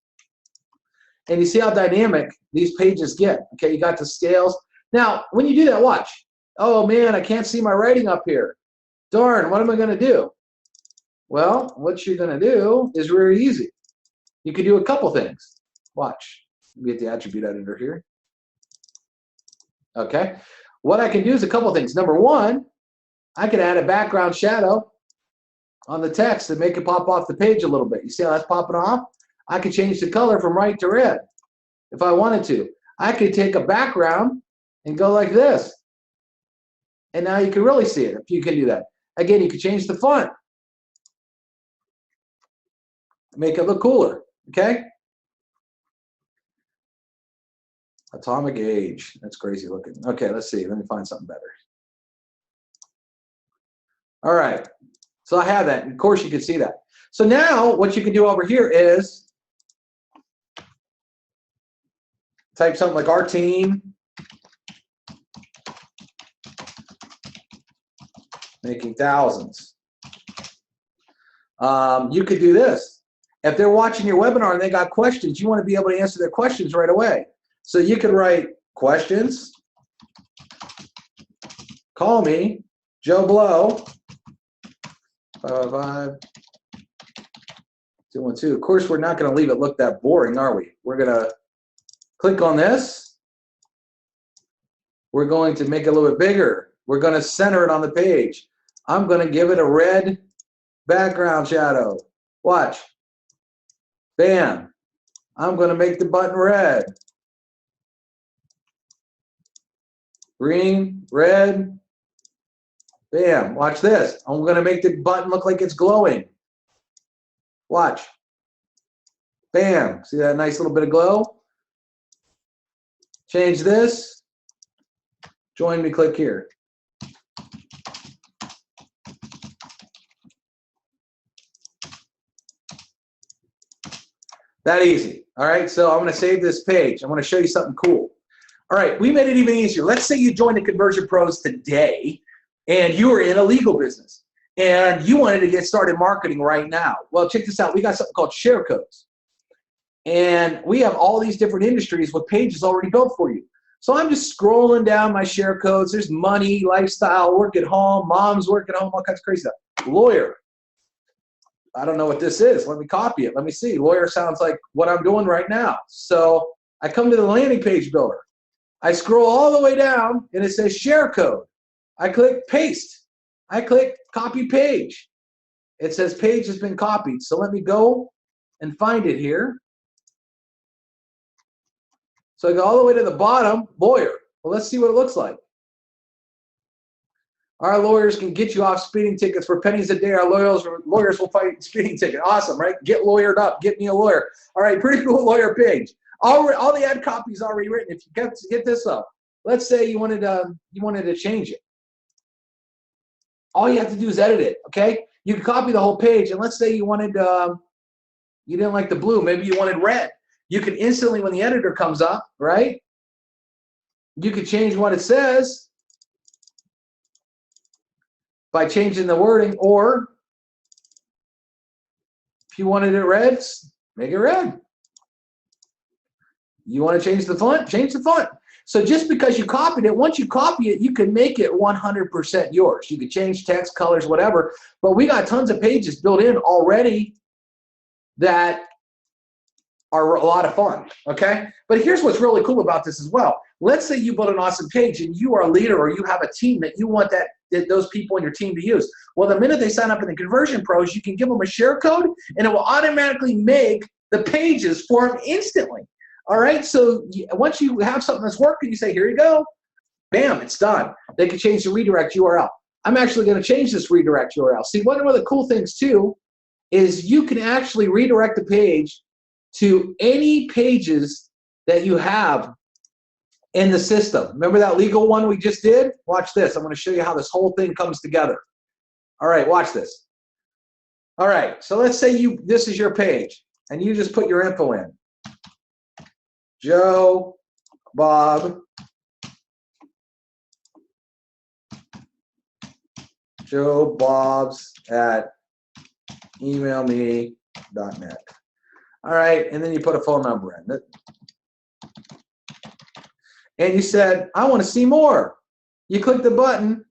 S1: And you see how dynamic these pages get. Okay, you got the scales. Now, when you do that, watch. Oh, man, I can't see my writing up here. Darn, what am I going to do? Well, what you're going to do is very easy. You can do a couple things. Watch. Let me get the attribute editor here. Okay. What I can do is a couple things. Number one, I can add a background shadow on the text and make it pop off the page a little bit. You see how that's popping off? I could change the color from white to red if I wanted to. I could take a background and go like this. And now you can really see it if you can do that. Again, you can change the font. Make it look cooler. Okay? Atomic Age. That's crazy looking. Okay, let's see. Let me find something better. All right. So I have that. Of course, you can see that. So now what you can do over here is type something like our team. Making thousands. You could do this. If they're watching your webinar and they got questions, you want to be able to answer their questions right away. So you could write questions. Call me, Joe Blow, 555-212. Of course, we're not going to leave it look that boring, are we? We're going to click on this. We're going to make it a little bit bigger. We're going to center it on the page. I'm going to give it a red background shadow. Watch. Bam. I'm going to make the button red. Green, red. Bam. Watch this. I'm going to make the button look like it's glowing. Watch. Bam. See that nice little bit of glow? Change this. Join me, click here. That easy. All right, so I'm going to save this page. I'm going to show you something cool. All right, we made it even easier. Let's say you joined the Conversion Pros today and you were in a legal business and you wanted to get started marketing right now. Well, check this out. We got something called share codes. And we have all these different industries with pages already built for you. So I'm just scrolling down my share codes. There's money, lifestyle, work at home, mom's work at home, all kinds of crazy stuff. Lawyer. I don't know what this is. Let me copy it. Let me see. Lawyer sounds like what I'm doing right now. So I come to the landing page builder. I scroll all the way down and it says share code. I click paste. I click copy page. It says page has been copied. So let me go and find it here. So I go all the way to the bottom, lawyer. Well, let's see what it looks like. Our lawyers can get you off speeding tickets for pennies a day. Our lawyers will fight speeding ticket. Awesome, right? Get lawyered up. Get me a lawyer. All right, pretty cool lawyer page. All the ad copy is already written. If you get this up, let's say you wanted to change it. All you have to do is edit it. Okay, you can copy the whole page, and let's say you wanted you didn't like the blue. Maybe you wanted red. You can instantly, when the editor comes up, right? You can change what it says by changing the wording, or if you wanted it red, make it red. You want to change the font? Change the font. So just because you copied it, once you copy it, you can make it 100% yours. You can change text, colors, whatever. But we got tons of pages built in already that are a lot of fun, okay? But here's what's really cool about this as well. Let's say you build an awesome page and you are a leader, or you have a team that you want those people in your team to use. Well, the minute they sign up in the Conversion Pros, you can give them a share code, and it will automatically make the pages for them instantly. All right, so once you have something that's working, you say, here you go. Bam, it's done. They can change the redirect URL. I'm actually going to change this redirect URL. See, one of the cool things, too, is you can actually redirect the page to any pages that you have in the system. Remember that legal one we just did? Watch this. I'm going to show you how this whole thing comes together. All right, watch this. All right, so let's say this is your page, and you just put your info in. Joe, Bob, Joe Bob's at emailme.net. All right, and then you put a phone number in. And you said, I want to see more. You click the button.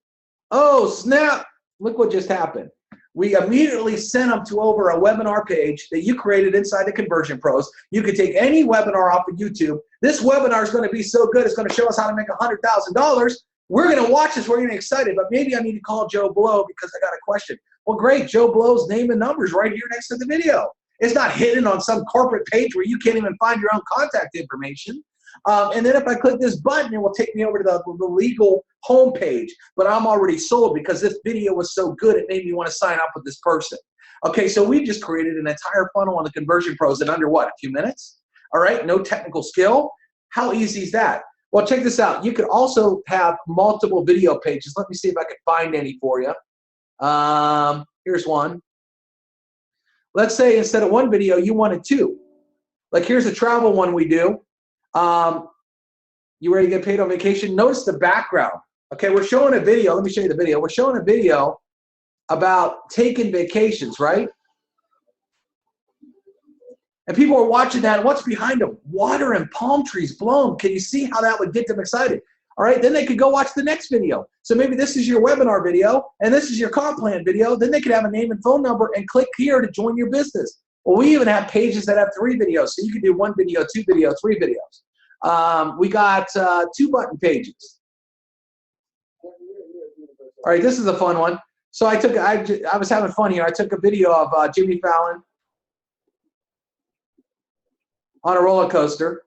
S1: Oh, snap. Look what just happened. We immediately sent them to over a webinar page that you created inside the Conversion Pros. You can take any webinar off of YouTube. This webinar is going to be so good, it's going to show us how to make $100,000. We're going to watch this. We're going to get excited, but maybe I need to call Joe Blow because I got a question. Well, great. Joe Blow's name and numbers right here next to the video. It's not hidden on some corporate page where you can't even find your own contact information. And then if I click this button, it will take me over to the legal homepage. But I'm already sold because this video was so good, it made me want to sign up with this person. Okay, so we just created an entire funnel on the Conversion Pros in under what, a few minutes? All right, no technical skill. How easy is that? Well, check this out. You could also have multiple video pages. Let me see if I can find any for you. Here's one. Let's say instead of one video, you wanted two. Like here's a travel one we do. You ready to get paid on vacation? Notice the background. Okay, we're showing a video. Let me show you the video. We're showing a video about taking vacations, right? And people are watching that. And what's behind them? Water and palm trees blown. Can you see how that would get them excited? All right, then they could go watch the next video. So maybe this is your webinar video, and this is your comp plan video. Then they could have a name and phone number and click here to join your business. Well, we even have pages that have 3 videos. So you can do 1 video, 2 videos, 3 videos. We got 2 button pages. All right, this is a fun one. So I was having fun here. I took a video of Jimmy Fallon on a roller coaster.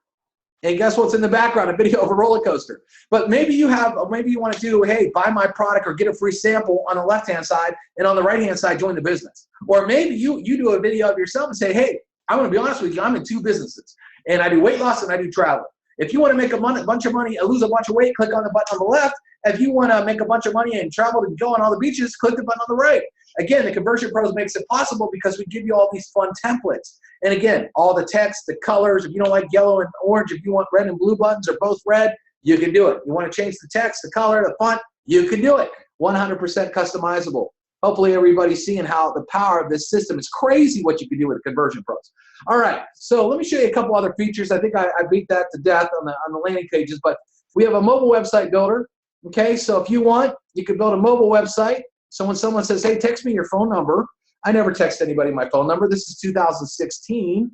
S1: And guess what's in the background? A video of a roller coaster. But maybe you want to do, hey, buy my product or get a free sample on the left-hand side, and on the right-hand side, join the business. Or maybe you do a video of yourself and say, hey, I'm going to be honest with you, I'm in 2 businesses, and I do weight loss and I do travel. If you want to make a bunch of money and lose a bunch of weight, click on the button on the left. If you want to make a bunch of money and travel and go on all the beaches, click the button on the right. Again, the Conversion Pros makes it possible because we give you all these fun templates. And again, all the text, the colors, if you don't like yellow and orange, if you want red and blue buttons or both red, you can do it. You want to change the text, the color, the font, you can do it. 100% customizable. Hopefully everybody's seeing how the power of this system is crazy what you can do with the Conversion Pros. All right, so let me show you a couple other features. I think I beat that to death on the landing pages, but we have a mobile website builder. Okay, so if you want, you can build a mobile website. So when someone says, hey, text me your phone number, I never text anybody my phone number. This is 2016.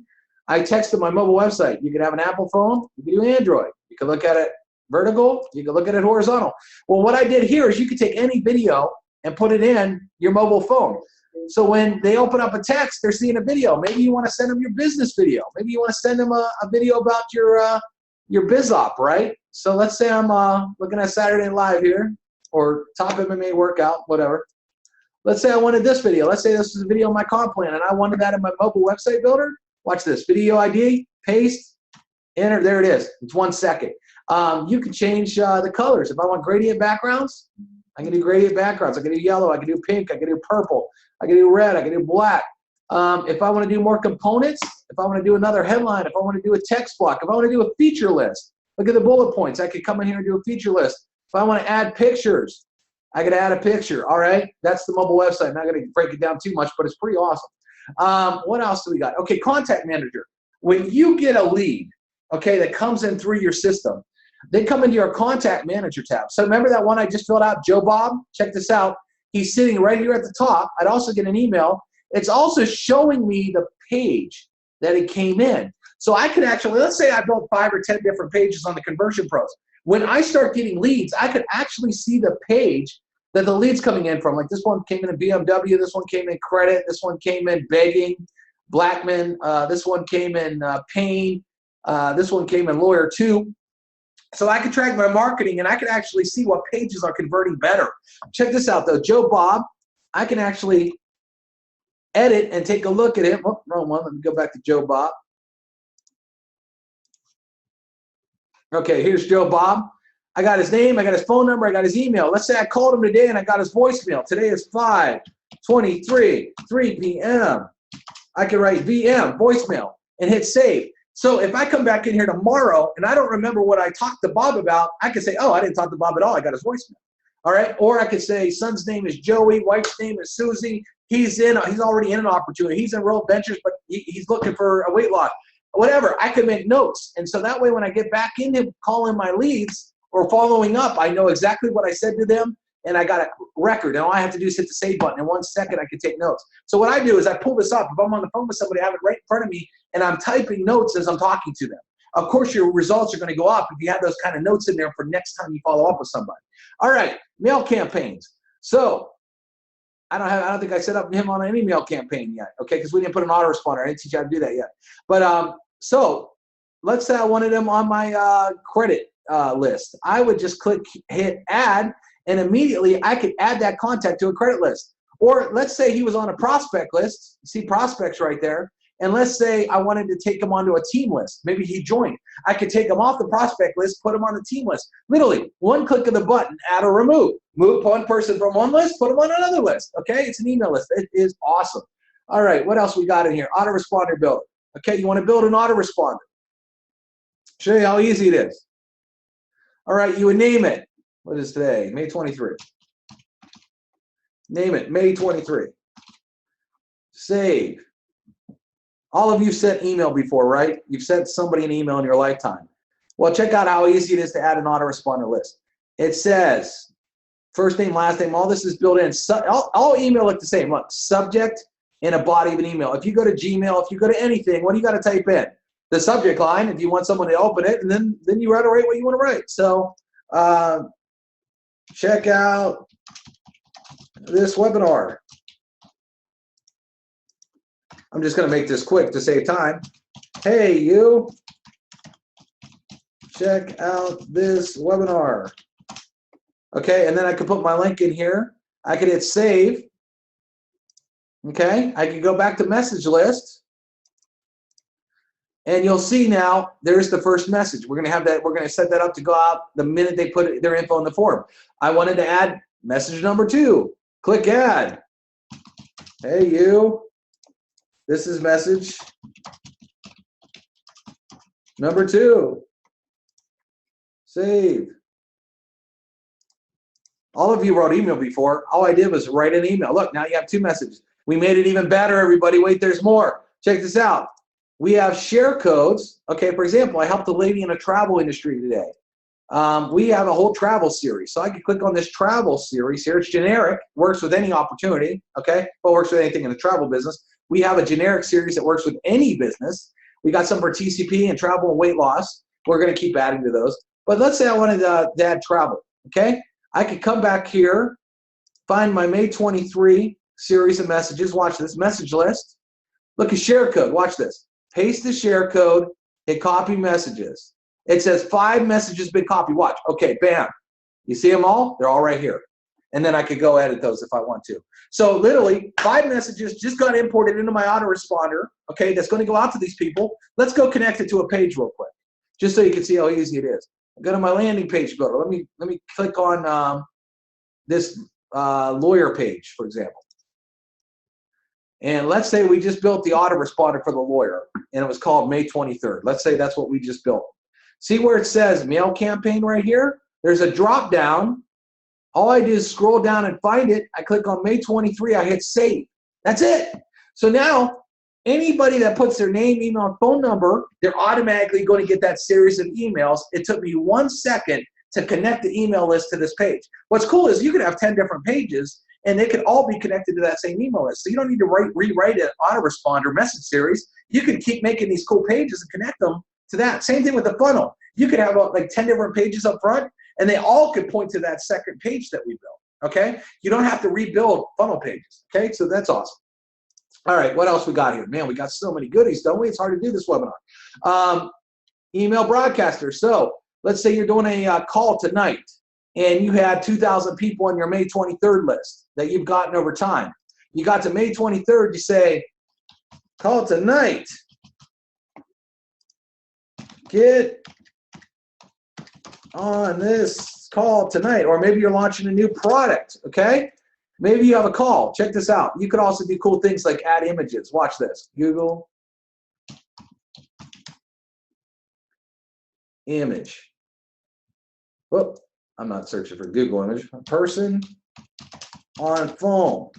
S1: I texted my mobile website. You can have an Apple phone. You can do Android. You can look at it vertical. You can look at it horizontal. Well, what I did here is you could take any video and put it in your mobile phone. So when they open up a text, they're seeing a video. Maybe you want to send them your business video. Maybe you want to send them a video about your biz op, right? So let's say I'm looking at Saturday Night Live here. or top MMA workout, whatever. Let's say I wanted this video. Let's say this is a video on my comp plan, and I wanted that in my mobile website builder. Watch this. Video ID, paste, enter. There it is. It's 1 second. You can change the colors. If I want gradient backgrounds, I can do gradient backgrounds. I can do yellow. I can do pink. I can do purple. I can do red. I can do black. If I want to do more components, if I want to do another headline, if I want to do a text block, if I want to do a feature list, look at the bullet points. I could come in here and do a feature list. If I want to add pictures, I could add a picture. All right, that's the mobile website. I'm not going to break it down too much, but it's pretty awesome. What else do we got? Okay, contact manager. When you get a lead, okay, that comes in through your system, they come into your contact manager tab. So remember that one I just filled out, Joe Bob? Check this out. He's sitting right here at the top. I'd also get an email. It's also showing me the page that it came in. So I could actually, let's say I built 5 or 10 different pages on the Conversion Pros. When I start getting leads, I could actually see the page that the lead's coming in from. Like this one came in BMW, this one came in credit, this one came in begging, Blackman, this one came in pain, this one came in lawyer 2. So I could track my marketing, and I could actually see what pages are converting better. Check this out, though. Joe Bob, I can actually edit and take a look at him. Oh, wrong one. Let me go back to Joe Bob. Okay, here's Joe Bob. I got his name. I got his phone number. I got his email. Let's say I called him today, and I got his voicemail. Today is 5:23, 3 p.m. I can write VM, voicemail, and hit save. So if I come back in here tomorrow and I don't remember what I talked to Bob about, I can say, oh, I didn't talk to Bob at all. I got his voicemail. All right. Or I could say, son's name is Joey, wife's name is Susie. He's already in an opportunity. He's in World Ventures, but he's looking for a weight loss. Whatever. I could make notes. And so that way, when I get back in him calling my leads or following up, I know exactly what I said to them, and I got a record. And all I have to do is hit the save button. In 1 second, I can take notes. So what I do is I pull this up. If I'm on the phone with somebody, I have it right in front of me, and I'm typing notes as I'm talking to them. Of course, your results are going to go up if you have those kind of notes in there for next time you follow up with somebody. All right, mail campaigns. So I don't think I set up him on any mail campaign yet, okay, because we didn't put an autoresponder. I didn't teach you how to do that yet. But so let's say I wanted him on my credit list. I would just hit add, and immediately I could add that contact to a credit list. Or let's say he was on a prospect list. See prospects right there. And let's say I wanted to take him onto a team list. Maybe he joined. I could take him off the prospect list, put him on the team list. Literally, one click of the button, add or remove. Move one person from one list, put them on another list. Okay, it's an email list. It is awesome. All right, what else we got in here? Autoresponder builder. Okay, you want to build an autoresponder. Show you how easy it is. All right, you would name it. What is today? May 23. Name it, May 23. Save. All of you sent email before, right? You've sent somebody an email in your lifetime. Well, check out how easy it is to add an autoresponder list. It says first name, last name, all this is built in. All email look the same. Look, subject and a body of an email. If you go to Gmail, if you go to anything, what do you got to type in? The subject line, if you want someone to open it, and then you write what you want to write. So check out this webinar. I'm just going to make this quick to save time. Hey, you, check out this webinar. Okay, and then I could put my link in here. I could hit save. Okay, I could go back to message list. And you'll see now there's the first message. We're going to have that. We're going to set that up to go out the minute they put their info in the form. I wanted to add message number 2. Click add. Hey, you. This is message number 2. Save. All of you wrote email before. All I did was write an email. Look, now you have 2 messages. We made it even better, everybody. Wait, there's more. Check this out. We have share codes. Okay, for example, I helped a lady in a travel industry today. We have a whole travel series. So I can click on this travel series here. It's generic, works with any opportunity, okay? But works with anything in the travel business. We have a generic series that works with any business. We got some for TCP and travel and weight loss. We're going to keep adding to those. But let's say I wanted to add travel, okay? I could come back here, find my May 23 series of messages. Watch this, message list. Look at share code. Watch this. Paste the share code, hit copy messages. It says 5 messages been copied. Watch. Okay, bam. You see them all? They're all right here. And then I could go edit those if I want to. So literally 5 messages just got imported into my autoresponder, okay, that's going to go out to these people. Let's go connect it to a page real quick, just so you can see how easy it is. Go to my landing page builder. Let me click on this lawyer page, for example. And let's say we just built the autoresponder for the lawyer, and it was called May 23rd. Let's say that's what we just built. See where it says mail campaign right here? There's a drop down. All I do is scroll down and find it. I click on May 23. I hit save. That's it. So now anybody that puts their name, email, and phone number, they're automatically going to get that series of emails. It took me 1 second to connect the email list to this page. What's cool is you can have 10 different pages, and they can all be connected to that same email list. So you don't need to rewrite an autoresponder message series. You can keep making these cool pages and connect them to that. Same thing with the funnel. You could have like 10 different pages up front, and they all could point to that second page that we built, okay? You don't have to rebuild funnel pages, okay? So that's awesome. All right, what else we got here? Man, we got so many goodies, don't we? It's hard to do this webinar. Email broadcaster. So let's say you're doing a call tonight, and you had 2,000 people on your May 23rd list that you've gotten over time. You got to May 23rd, you say, call tonight. Get on this call tonight. Or maybe you're launching a new product, okay? Maybe you have a call. Check this out. You could also do cool things like add images. Watch this. Google image. Whoop. I'm not searching for Google image. Person on phone.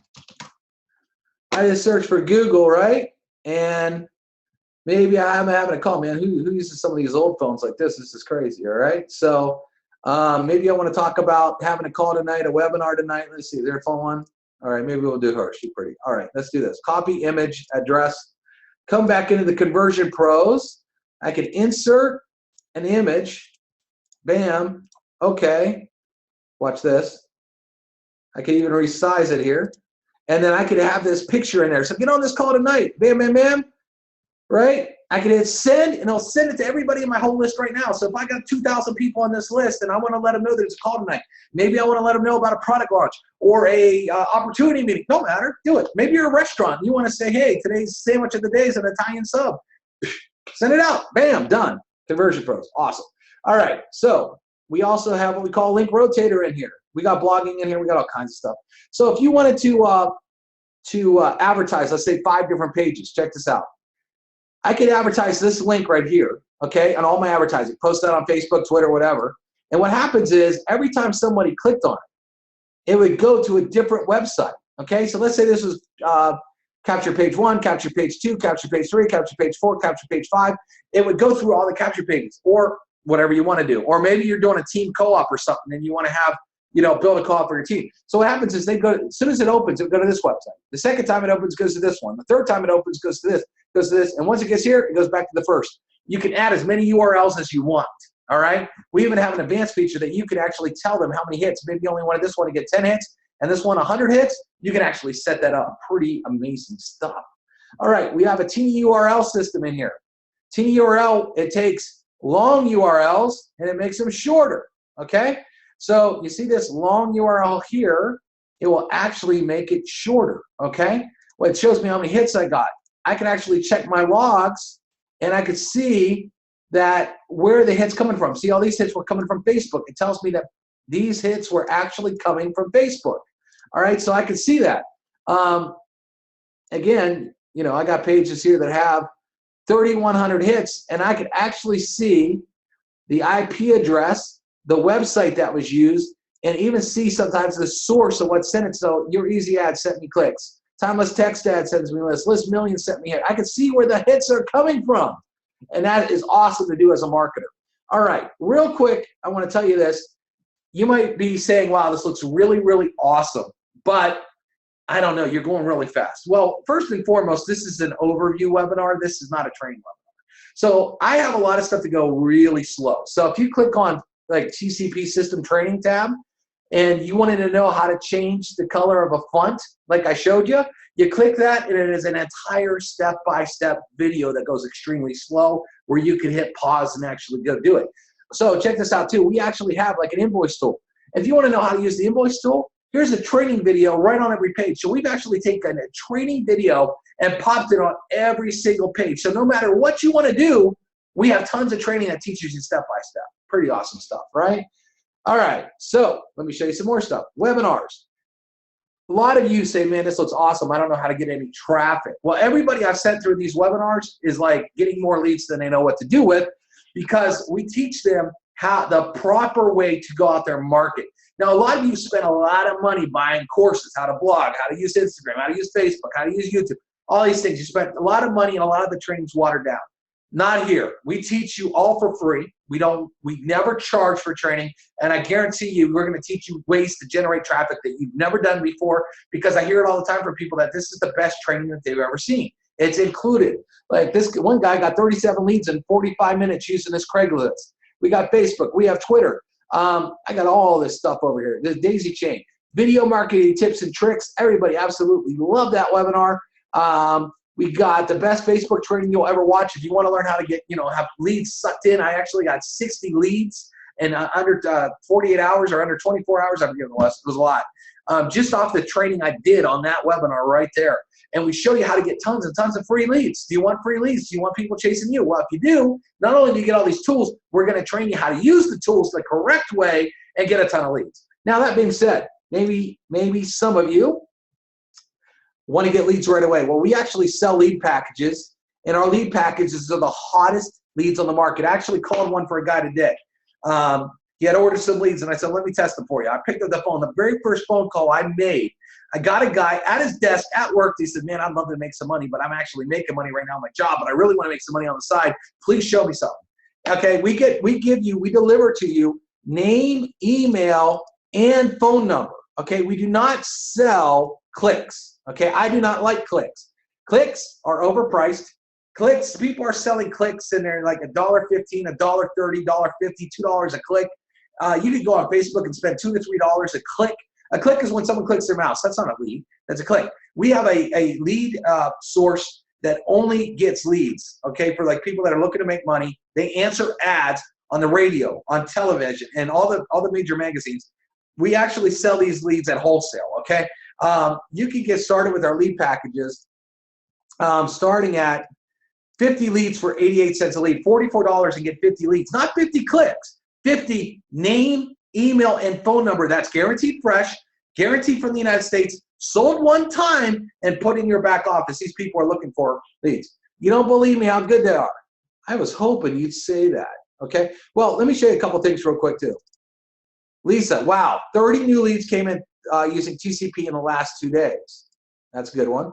S1: I just search for Google, right? And maybe I'm having a call, man. Who uses some of these old phones like this? This is crazy, all right? So maybe I want to talk about having a call tonight, a webinar tonight. Let's see, is there a phone one? All right, maybe we'll do her. She's pretty. All right, let's do this. Copy image address. Come back into the Conversion Pros. I can insert an image. Bam. Okay. Watch this. I can even resize it here. And then I could have this picture in there. So get on this call tonight. Bam, bam, bam. Right? I can hit send, and I'll send it to everybody in my whole list right now. So if I got 2,000 people on this list, and I want to let them know there's a call tonight, maybe I want to let them know about a product launch or a opportunity meeting. No matter, do it. Maybe you're a restaurant. You want to say, hey, today's sandwich of the day is an Italian sub. Send it out. Bam, done. Conversion Pros. Awesome. All right. So we also have what we call Link Rotator in here. We got blogging in here. We got all kinds of stuff. So if you wanted to advertise, let's say 5 different pages, check this out. I could advertise this link right here, okay, on all my advertising, post that on Facebook, Twitter, whatever. And what happens is every time somebody clicked on it, it would go to a different website, okay? So let's say this was capture page 1, capture page 2, capture page 3, capture page 4, capture page 5. It would go through all the capture pages or whatever you want to do. Or maybe you're doing a team co-op or something and you want to have, build a co-op for your team. So what happens is they go, as soon as it opens, it will go to this website. The second time it opens, it goes to this one. The third time it opens, it goes to this. Goes to this, and once it gets here, it goes back to the first. You can add as many URLs as you want, all right? We even have an advanced feature that you can actually tell them how many hits. Maybe you only wanted this one to get 10 hits, and this one 100 hits. You can actually set that up. Pretty amazing stuff. All right, we have a TinyURL system in here. TinyURL, it takes long URLs, and it makes them shorter, okay? So you see this long URL here, it will actually make it shorter, okay? Well, it shows me how many hits I got. I can actually check my logs, and I could see that where the hits coming from. See, all these hits were coming from Facebook. It tells me that these hits were actually coming from Facebook. All right, so I can see that. Again, I got pages here that have 3,100 hits, and I could actually see the IP address, the website that was used, and even see sometimes the source of what sent it. So your easy ad sent me clicks. Timeless Text Ad sends me a list. List Millions sent me hit. I can see where the hits are coming from. And that is awesome to do as a marketer. All right, real quick, I want to tell you this. You might be saying, wow, this looks really, really awesome. But I don't know, you're going really fast. Well, first and foremost, this is an overview webinar. This is not a training webinar. So I have a lot of stuff to go really slow. So if you click on like TCP System Training tab, and you wanted to know how to change the color of a font, like I showed you, you click that, and it is an entire step-by-step video that goes extremely slow, where you can hit pause and actually go do it. So check this out, too. We actually have like an invoice tool. If you want to know how to use the invoice tool, here's a training video right on every page. So we've actually taken a training video and popped it on every single page. So no matter what you want to do, we have tons of training that teaches you step by step. Pretty awesome stuff, right? All right, so let me show you some more stuff. Webinars. A lot of you say, man, this looks awesome. I don't know how to get any traffic. Well, everybody I've sent through these webinars is like getting more leads than they know what to do with, because we teach them how the proper way to go out there and market. Now, a lot of you spend a lot of money buying courses, how to blog, how to use Instagram, how to use Facebook, how to use YouTube, all these things. You spend a lot of money and a lot of the training's watered down. Not here. We teach you all for free. We never charge for training, and I guarantee you we're going to teach you ways to generate traffic that you've never done before, because I hear it all the time from people that this is the best training that they've ever seen. It's included. Like this one guy got 37 leads in 45 minutes using this Craigslist. We got Facebook. We have Twitter. I got all this stuff over here. The daisy chain. Video marketing tips and tricks. Everybody absolutely loved that webinar. We got the best Facebook training you'll ever watch. If you want to learn how to get, have leads sucked in, I actually got 60 leads in under 48 hours or under 24 hours. I've given less. It was a lot. Just off the training I did on that webinar right there. And we show you how to get tons and tons of free leads. Do you want free leads? Do you want people chasing you? Well, if you do, not only do you get all these tools, we're going to train you how to use the tools the correct way and get a ton of leads. Now, that being said, maybe some of you want to get leads right away. Well, we actually sell lead packages, and our lead packages are the hottest leads on the market. I actually called one for a guy today. He had ordered some leads, and I said, let me test them for you. I picked up the phone. The very first phone call I made, I got a guy at his desk at work. He said, man, I'd love to make some money, but I'm actually making money right now on my job, but I really want to make some money on the side. Please show me something. Okay, we deliver to you name, email, and phone number. Okay, we do not sell clicks. Okay, I do not like clicks. Clicks are overpriced. Clicks, people are selling clicks and they're like $1.15, $1.30, $1.50, $2 a click. You could go on Facebook and spend $2 to $3 a click. A click is when someone clicks their mouse. That's not a lead. That's a click. We have a lead source that only gets leads, okay, for like people that are looking to make money. They answer ads on the radio, on television, and all the major magazines. We actually sell these leads at wholesale, okay? You can get started with our lead packages starting at 50 leads for 88 cents a lead, $44 and get 50 leads, not 50 clicks, 50 name, email, and phone number. That's guaranteed fresh, guaranteed from the United States, sold one time, and put in your back office. These people are looking for leads. You don't believe me how good they are. I was hoping you'd say that, okay? Well, let me show you a couple things real quick too. Lisa, wow, 30 new leads came in using TCP in the last 2 days. That's a good one.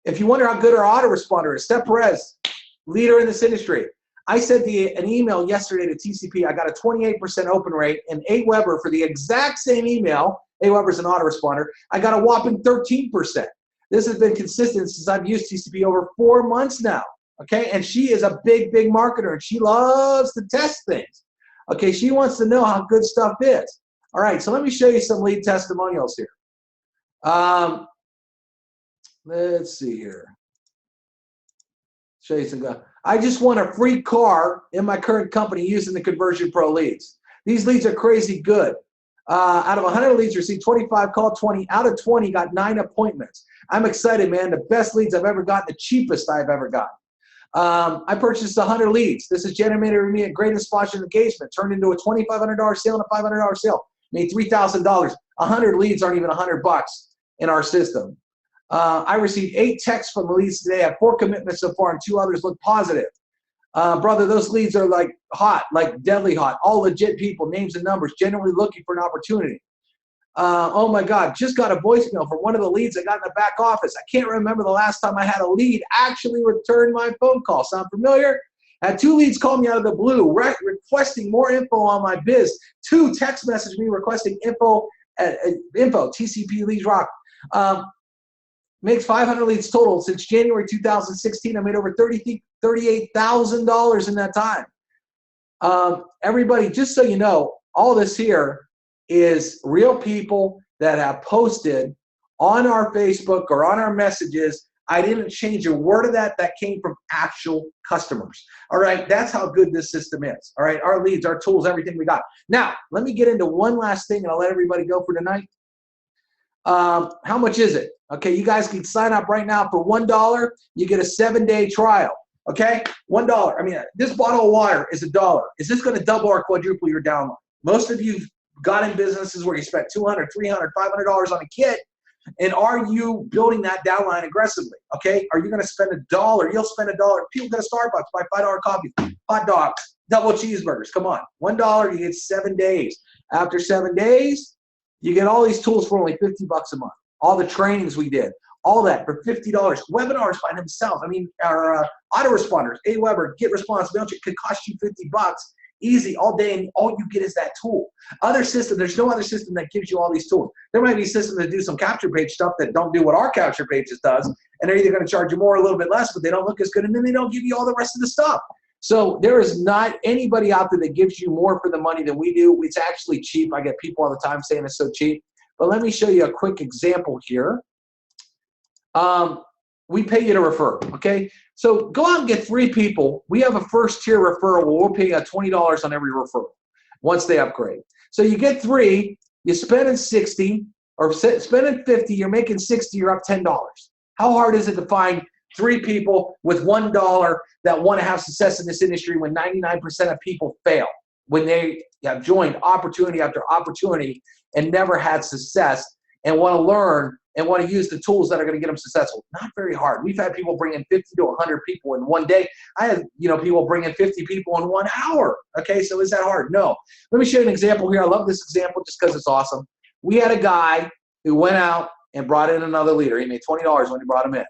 S1: If you wonder how good our autoresponder is, Steph Perez, leader in this industry. I sent an email yesterday to TCP. I got a 28% open rate, and AWeber for the exact same email. AWeber's an autoresponder. I got a whopping 13%. This has been consistent since I've used TCP over 4 months now. Okay, and she is a big marketer, and she loves to test things. Okay, she wants to know how good stuff is. All right, so let me show you some lead testimonials here. Let's see here. Show you some. I just want a free car in my current company using the Conversion Pro leads. These leads are crazy good. Out of 100 leads received 25, called 20. Out of 20, got 9 appointments. I'm excited, man. The best leads I've ever gotten, the cheapest I've ever gotten. I purchased 100 leads. This is generated me a greatest sponsored engagement. Turned into a $2,500 sale and a $500 sale. Made $3,000. 100 leads aren't even $100 in our system. I received 8 texts from the leads today. I have 4 commitments so far, and 2 others look positive. Brother, those leads are like hot, like deadly hot. All legit people, names and numbers, generally looking for an opportunity. Oh my God, just got a voicemail for one of the leads I got in the back office. I can't remember the last time I had a lead actually return my phone call. Sound familiar? Had 2 leads call me out of the blue, requesting more info on my biz. 2 text message me requesting info, TCP Leads Rock. Makes 500 leads total since January 2016. I made over $38,000 in that time. Everybody, just so you know, all this here is real people that have posted on our Facebook or on our messages I didn't change a word of that. That came from actual customers. All right, that's how good this system is. All right, our leads, our tools, everything we got. Now, let me get into one last thing, and I'll let everybody go for tonight. How much is it? Okay, you guys can sign up right now for $1. You get a 7-day trial. Okay, $1. I mean, this bottle of water is $1. Is this going to double or quadruple your downline? Most of you got in businesses where you spent $200, $300, $500 on a kit. And are you building that downline aggressively? Okay, are you going to spend $1? You'll spend $1. People go to Starbucks, buy $5 coffee, hot dogs, double cheeseburgers. Come on, $1, you get 7 days. After 7 days, you get all these tools for only $50 a month. All the trainings we did, all that for $50. Webinars by themselves. I mean, our autoresponders, Aweber, GetResponse, Mailchimp could cost you $50. Easy, all day, and all you get is that tool. Other system, there's no other system that gives you all these tools. There might be systems that do some capture page stuff that don't do what our capture pages does, and they're either going to charge you more or a little bit less, but they don't look as good, and then they don't give you all the rest of the stuff. So there is not anybody out there that gives you more for the money than we do. It's actually cheap. I get people all the time saying it's so cheap. But let me show you a quick example here. We pay you to refer, okay? So go out and get 3 people. We have a first tier referral where we'll pay you $20 on every referral once they upgrade. So you get 3, you're spending 60 or spending 50, you're making 60, you're up $10. How hard is it to find 3 people with $1 that want to have success in this industry when 99% of people fail, when they have joined opportunity after opportunity and never had success and want to learn and want to use the tools that are going to get them successful? Not very hard. We've had people bring in 50 to 100 people in one day. I had, people bring in 50 people in 1 hour. Okay, so is that hard? No. Let me show you an example here. I love this example just because it's awesome. We had a guy who went out and brought in another leader. He made $20 when he brought him in.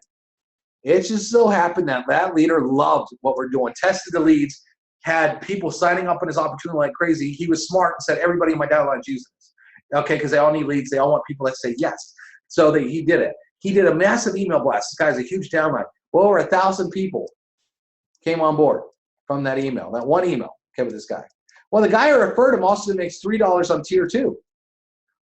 S1: It just so happened that that leader loved what we're doing, tested the leads, had people signing up on his opportunity like crazy. He was smart and said, everybody in my downline is using this. Okay, because they all need leads. They all want people that say yes. So he did it. He did a massive email blast. This guy's a huge downline. Well, over 1,000 people came on board from that email, that one email came with this guy. Well, the guy who referred him also makes $3 on tier 2.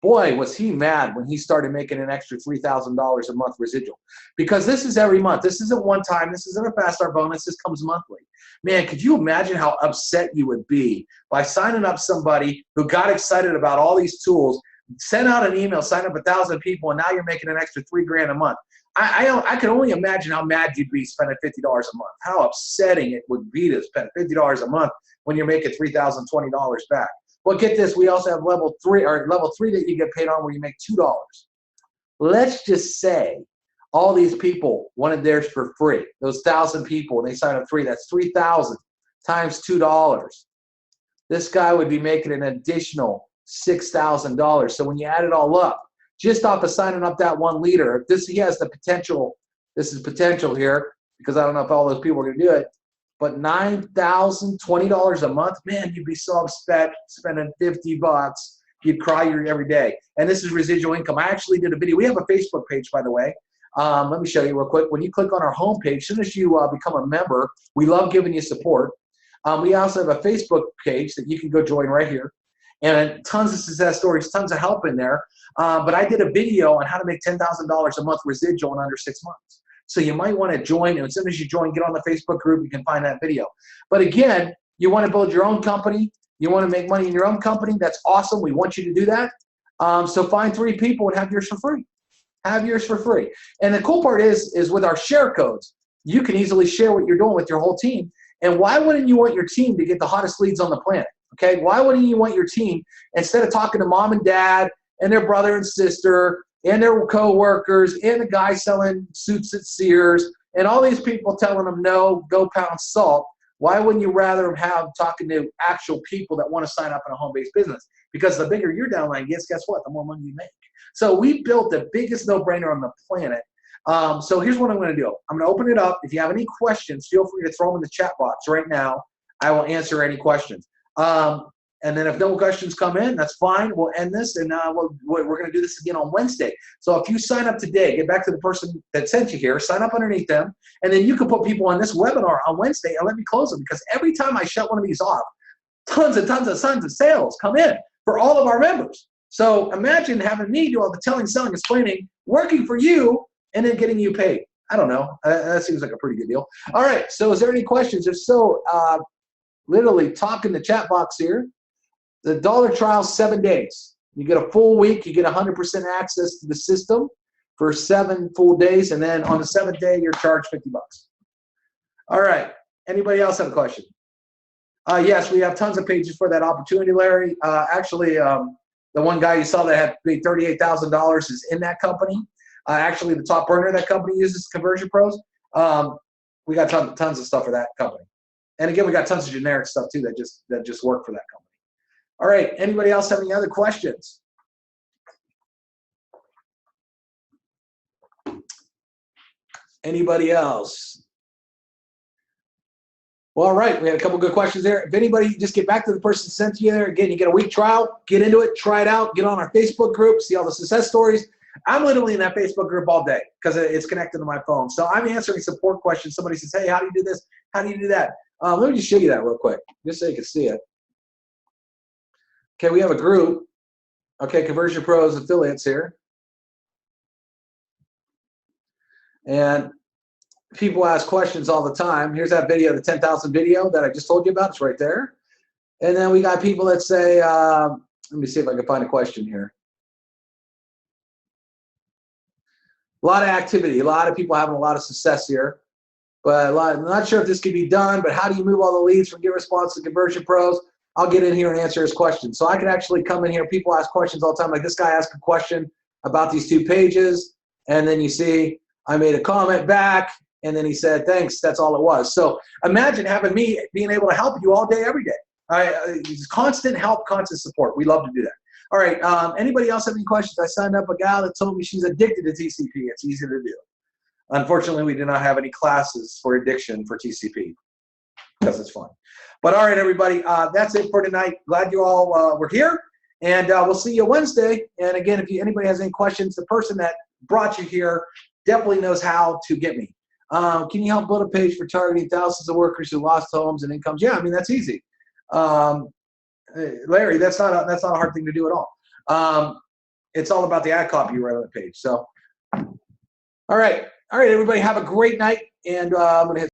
S1: Boy, was he mad when he started making an extra $3,000 a month residual. Because this is every month. This isn't one time. This isn't a fast start bonus. This comes monthly. Man, could you imagine how upset you would be by signing up somebody who got excited about all these tools, sent out an email, signed up 1,000 people, and now you're making an extra $3,000 a month. I can only imagine how mad you'd be spending $50 a month. How upsetting it would be to spend $50 a month when you're making $3,020 back. Well, get this, we also have level 3 that you get paid on where you make $2. Let's just say all these people wanted theirs for free. Those 1,000 people, and they signed up free. That's 3,000 times $2. This guy would be making an additional $6,000. So when you add it all up, just off of signing up that one leader, he has the potential. This is potential here because I don't know if all those people are going to do it. But $9,020 a month, man, you'd be so upset spending $50. You'd cry every day. And this is residual income. I actually did a video. We have a Facebook page, by the way. Let me show you real quick. When you click on our homepage, as soon as you become a member, we love giving you support. We also have a Facebook page that you can go join right here. And tons of success stories, tons of help in there. But I did a video on how to make $10,000 a month residual in under 6 months. So you might want to join, and as soon as you join, get on the Facebook group, you can find that video. But again, you want to build your own company, you want to make money in your own company, that's awesome. We want you to do that. So find 3 people and have yours for free. Have yours for free. And the cool part is with our share codes, you can easily share what you're doing with your whole team. And why wouldn't you want your team to get the hottest leads on the planet? Okay, why wouldn't you want your team, instead of talking to mom and dad and their brother and sister and their co-workers and the guy selling suits at Sears and all these people telling them no, go pound salt, why wouldn't you rather have talking to actual people that want to sign up in a home-based business? Because the bigger your downline gets, guess what? The more money you make. So we built the biggest no-brainer on the planet. So here's what I'm going to do. I'm going to open it up. If you have any questions, feel free to throw them in the chat box right now. I will answer any questions. And then if no questions come in, that's fine. We'll end this, and we're going to do this again on Wednesday. So if you sign up today, get back to the person that sent you here, sign up underneath them, and then you can put people on this webinar on Wednesday and let me close them, because every time I shut one of these off, tons of sales come in for all of our members. So imagine having me do all the telling, selling, explaining, working for you, and then getting you paid. I don't know. That seems like a pretty good deal. All right. So is there any questions? If so, literally talk in the chat box here. The dollar trial, 7 days. You get a full week. You get 100% access to the system for 7 full days. And then on the 7th day, you're charged $50. All right. Anybody else have a question? Yes, we have tons of pages for that opportunity, Larry. Actually, the one guy you saw that had paid $38,000 is in that company. Actually, the top burner of that company uses Conversion Pros. We got tons of stuff for that company. And again, we got tons of generic stuff too that just work for that company. All right. Anybody else have any other questions? Anybody else? Well, all right. We had a couple good questions there. If anybody, just get back to the person sent you there. Again, you get a week trial. Get into it. Try it out. Get on our Facebook group. See all the success stories. I'm literally in that Facebook group all day because it's connected to my phone. So I'm answering support questions. Somebody says, hey, how do you do this? How do you do that? Let me just show you that real quick, just so you can see it. Okay, we have a group. Okay, Conversion Pros affiliates here. And people ask questions all the time. Here's that video, the 10,000 video that I just told you about. It's right there. And then we got people that say, let me see if I can find a question here. A lot of activity, a lot of people having a lot of success here. But I'm not sure if this can be done, but how do you move all the leads from GetResponse to Conversion Pros? I'll get in here and answer his questions. So I can actually come in here. People ask questions all the time. Like this guy asked a question about these 2 pages. And then you see I made a comment back. And then he said, thanks. That's all it was. So imagine having me being able to help you all day, every day. Constant help, constant support. We love to do that. All right. Anybody else have any questions? I signed up a gal that told me she's addicted to TCP. It's easy to do. Unfortunately, we do not have any classes for addiction for TCP because it's fun. But all right, everybody, that's it for tonight. Glad you all were here. And we'll see you Wednesday. And again, if anybody has any questions, the person that brought you here definitely knows how to get me. Can you help build a page for targeting thousands of workers who lost homes and incomes? Yeah, I mean, that's easy. Larry, that's not a hard thing to do at all. It's all about the ad copy you write on the page. So, all right, everybody, have a great night. And I'm going to hit